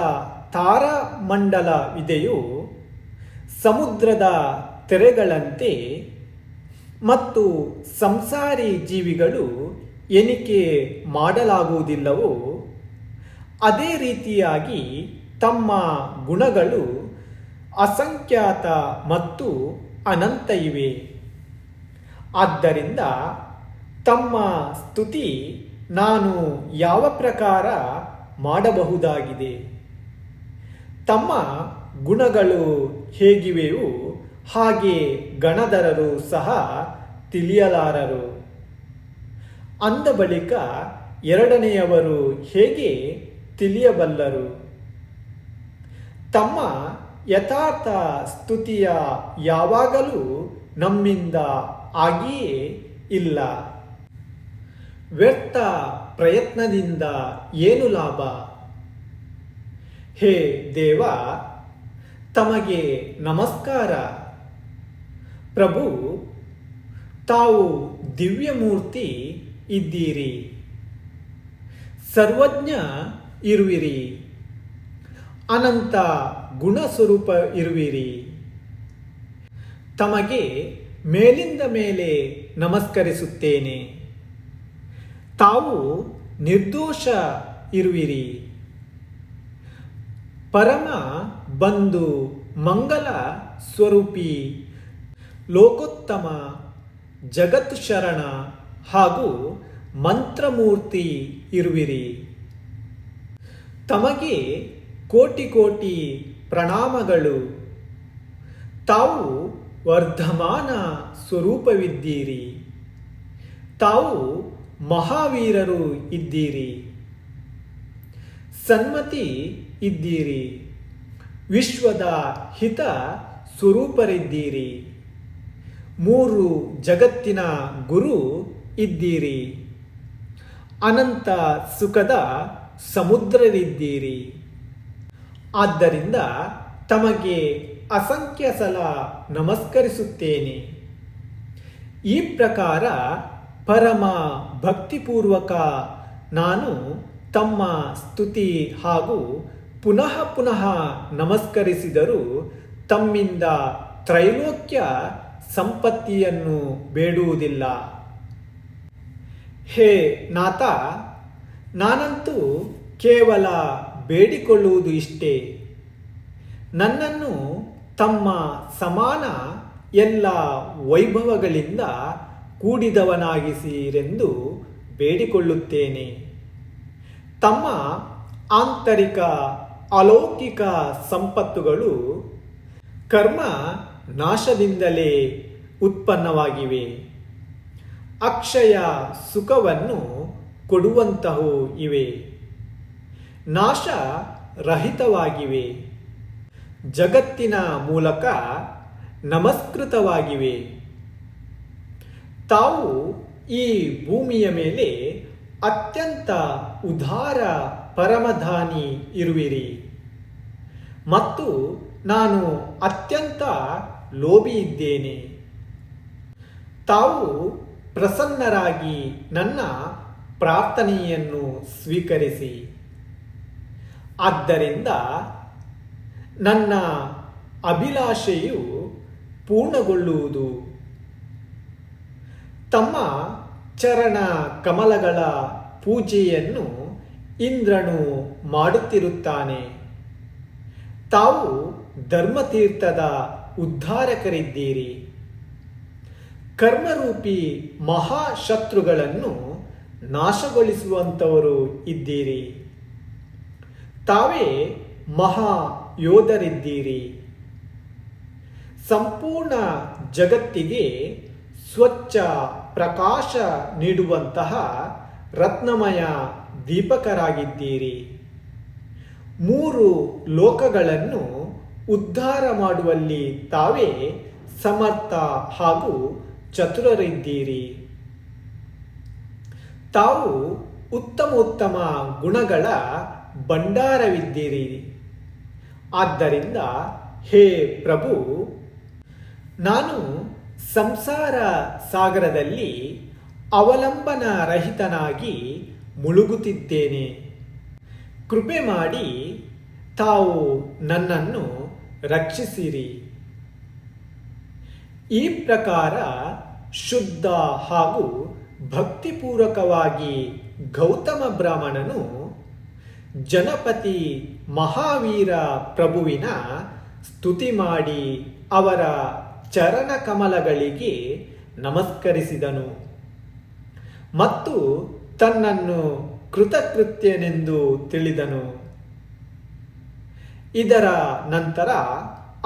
ತಾರಾಮಂಡಲವಿದೆಯೋ, ಸಮುದ್ರದ ತೆರೆಗಳಂತೆ ಮತ್ತು ಸಂಸಾರಿ ಜೀವಿಗಳು ಎಣಿಕೆ ಮಾಡಲಾಗುವುದಿಲ್ಲವೋ ಅದೇ ರೀತಿಯಾಗಿ ತಮ್ಮ ಗುಣಗಳು ಅಸಂಖ್ಯಾತ ಮತ್ತು ಅನಂತ ಇವೆ. ಆದ್ದರಿಂದ ತಮ್ಮ ಸ್ತುತಿ ನಾನು ಯಾವ ಪ್ರಕಾರ ಮಾಡಬಹುದಾಗಿದೆ? ತಮ್ಮ ಗುಣಗಳು ಹೇಗಿವೆಯೋ ಹಾಗೆ ಗಣಧರರು ಸಹ ತಿಳಿಯಲಾರರು. ಅಂದ ಬಳಿಕ ಎರಡನೆಯವರು ಹೇಗೆ ತಿಳಿಯಬಲ್ಲರು? ತಮ್ಮ ಯಥಾರ್ಥ ಸ್ತುತಿಯ ಯಾವಾಗಲೂ ನಮ್ಮಿಂದ ಆಗಿಯೇ ಇಲ್ಲ. ವ್ಯರ್ಥ ಪ್ರಯತ್ನದಿಂದ ಏನು ಲಾಭ? ಹೇ ದೇವ, ತಮಗೆ ನಮಸ್ಕಾರ. ಪ್ರಭು, ತಾವು ದಿವ್ಯಮೂರ್ತಿ ಇದ್ದೀರಿ, ಸರ್ವಜ್ಞ ಇರುವಿರಿ, ಅನಂತ ಗುಣಸ್ವರೂಪ ಇರುವಿರಿ. ತಮಗೆ ಮೇಲಿಂದ ಮೇಲೆ ನಮಸ್ಕರಿಸುತ್ತೇನೆ. ತಾವು ನಿರ್ದೋಷ ಇರುವಿರಿ, ಪರಮ ಬಂಧು ಮಂಗಲ ಸ್ವರೂಪಿ, ಲೋಕೋತ್ತಮ, ಜಗತ್ ಶರಣ ಹಾಗೂ ಮಂತ್ರಮೂರ್ತಿ ಇರುವಿರಿ. ತಮಗೆ ಕೋಟಿ ಕೋಟಿ ಪ್ರಣಾಮಗಳು. ತಾವು ವರ್ಧಮಾನ ಸ್ವರೂಪವಿದ್ದೀರಿ. ತಾವು ಮಹಾವೀರರು ಇದ್ದೀರಿ, ಸನ್ಮತಿ ಇದ್ದೀರಿ, ವಿಶ್ವದ ಹಿತ ಸ್ವರೂಪರಿದ್ದೀರಿ, 3 ಜಗತ್ತಿನ ಗುರು ಇದ್ದೀರಿ, ಅನಂತ ಸುಖದ ಸಮುದ್ರರಿದ್ದೀರಿ. ಆದ್ದರಿಂದ ತಮಗೆ ಅಸಂಖ್ಯ ಸಲ ನಮಸ್ಕರಿಸುತ್ತೇನೆ. ಈ ಪ್ರಕಾರ ಪರಮ ಭಕ್ತಿಪೂರ್ವಕ ನಾನು ತಮ್ಮ ಸ್ತುತಿ ಹಾಗೂ ಪುನಃ ಪುನಃ ನಮಸ್ಕರಿಸಿದರೂ ತಮ್ಮಿಂದ ತ್ರೈಲೋಕ್ಯ ಸಂಪತ್ತಿಯನ್ನು ಬೇಡುವುದಿಲ್ಲ. ಹೇ ನಾಥ, ನಾನಂತೂ ಕೇವಲ ಬೇಡಿಕೊಳ್ಳುವುದು ಇಷ್ಟೇ. ನನ್ನನ್ನು ತಮ್ಮ ಸಮಾನ ಎಲ್ಲ ವೈಭವಗಳಿಂದ ಕೂಡಿದವನಾಗಿಸಿರೆಂದು ಬೇಡಿಕೊಳ್ಳುತ್ತೇನೆ. ತಮ್ಮ ಆಂತರಿಕ ಅಲೌಕಿಕ ಸಂಪತ್ತುಗಳು ಕರ್ಮ ನಾಶದಿಂದಲೇ ಉತ್ಪನ್ನವಾಗಿವೆ. ಅಕ್ಷಯ ಸುಖವನ್ನು ಕೊಡುವಂತಹವು ಇವೆ. ನಾಶ ರಹಿತವಾಗಿವೆ. ಜಗತ್ತಿನ ಮೂಲಕ ನಮಸ್ಕೃತವಾಗಿವೆ. ತಾವು ಈ ಭೂಮಿಯ ಮೇಲೆ ಅತ್ಯಂತ ಉದಾರ ಪರಮಧಾನಿ ಇರುವಿರಿ ಮತ್ತು ನಾನು ಅತ್ಯಂತ ಲೋಭಿ ಇದ್ದೇನೆ. ತಾವು ಪ್ರಸನ್ನರಾಗಿ ನನ್ನ ಪ್ರಾರ್ಥನೆಯನ್ನು ಸ್ವೀಕರಿಸಿ. ಆದ್ದರಿಂದ ನನ್ನ ಅಭಿಲಾಷೆಯು ಪೂರ್ಣಗೊಳ್ಳುವುದು. ತಮ್ಮ ಚರಣ ಕಮಲಗಳ ಪೂಜೆಯನ್ನು ಇಂದ್ರನು ಮಾಡುತ್ತಿರುತ್ತಾನೆ. ತಾವು ಧರ್ಮತೀರ್ಥದ ಉದ್ಧಾರಕರಿದ್ದೀರಿ. ಕರ್ಮರೂಪಿ ಮಹಾಶತ್ರುಗಳನ್ನು ನಾಶಗೊಳಿಸುವಂಥವರು ಇದ್ದೀರಿ. ತಾವೇ ಮಹಾ ಯೋಧರಿದ್ದೀರಿ. ಸಂಪೂರ್ಣ ಜಗತ್ತಿಗೆ ಸ್ವಚ್ಛ ಪ್ರಕಾಶ ನೀಡುವಂತಹ ರತ್ನಮಯ ದೀಪಕರಾಗಿದ್ದೀರಿ. 3 ಲೋಕಗಳನ್ನು ಉದ್ಧಾರ ಮಾಡುವಲ್ಲಿ ತಾವೇ ಸಮರ್ಥ ಹಾಗೂ ಚತುರರಿದ್ದೀರಿ. ತಾವು ಉತ್ತಮ ಗುಣಗಳ ಭಂಡಾರವಿದ್ದೀರಿ. ಆದ್ದರಿಂದ ಹೇ ಪ್ರಭು, ನಾನು ಸಂಸಾರ ಸಾಗರದಲ್ಲಿ ಅವಲಂಬನ ರಹಿತನಾಗಿ ಮುಳುಗುತ್ತಿದ್ದೇನೆ. ಕೃಪೆ ಮಾಡಿ ತಾವು ನನ್ನನ್ನು ರಕ್ಷಿಸಿರಿ. ಈ ಪ್ರಕಾರ ಶುದ್ಧ ಹಾಗೂ ಭಕ್ತಿಪೂರ್ವಕವಾಗಿ ಗೌತಮ ಬ್ರಾಹ್ಮಣನು ಜನಪತಿ ಮಹಾವೀರ ಪ್ರಭುವಿನ ಸ್ತುತಿ ಮಾಡಿ ಅವರ ಚರಣ ಕಮಲಗಳಿಗೆ ನಮಸ್ಕರಿಸಿದನು ಮತ್ತು ತನ್ನನ್ನು ಕೃತಕೃತ್ಯನೆಂದು ತಿಳಿದನು. ಇದರ ನಂತರ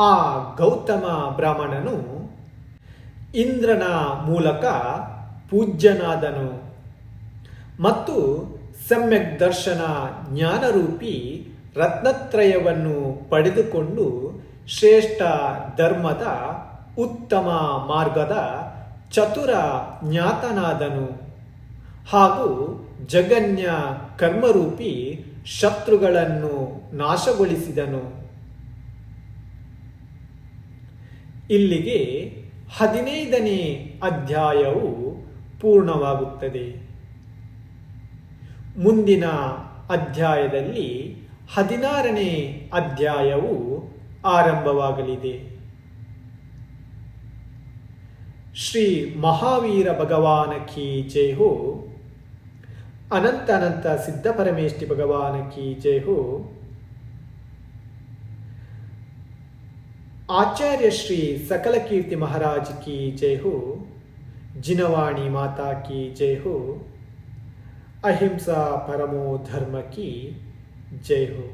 ಆ ಗೌತಮ ಬ್ರಾಹ್ಮಣನು ಇಂದ್ರನ ಮೂಲಕ ಪೂಜ್ಯನಾದನು ಮತ್ತು ಸಮ್ಯಕ್ ದರ್ಶನ ಜ್ಞಾನರೂಪಿ ರತ್ನತ್ರಯವನ್ನು ಪಡೆದುಕೊಂಡು ಶ್ರೇಷ್ಠ ಧರ್ಮದ ಉತ್ತಮ ಮಾರ್ಗದ ಚತುರ ಜ್ಞಾತನಾದನು ಹಾಗೂ ಜಗನ್ಯ ಕರ್ಮರೂಪಿ ಶತ್ರುಗಳನ್ನು ನಾಶಗೊಳಿಸಿದನು. ಇಲ್ಲಿಗೆ 15ನೇ ಅಧ್ಯಾಯವು ಪೂರ್ಣವಾಗುತ್ತದೆ. ಮುಂದಿನ ಅಧ್ಯಾಯದಲ್ಲಿ 16ನೇ ಅಧ್ಯಾಯವು ಆರಂಭವಾಗಲಿದೆ. ಶ್ರೀ ಮಹಾವೀರ ಭಗವಾನ ಕಿ ಜೈ ಹೋ. ಅನಂತ ಸಿದ್ಧ ಪರಮೇಷ್ಠಿ ಭಗವಾನ ಕಿ ಜೈ ಹೋ. ಆಚಾರ್ಯ ಶ್ರೀ ಸಕಲ ಕೀರ್ತಿ ಮಹಾರಾಜ್ ಕಿ ಜೈ ಹೋ. ಜಿನವಾಣಿ ಮಾತಾ ಕಿ ಜೈ ಹೋ. ಅಹಿಂಸಾ ಪರಮೋ ಧರ್ಮ ಕಿ ಜೈ ಹೋ.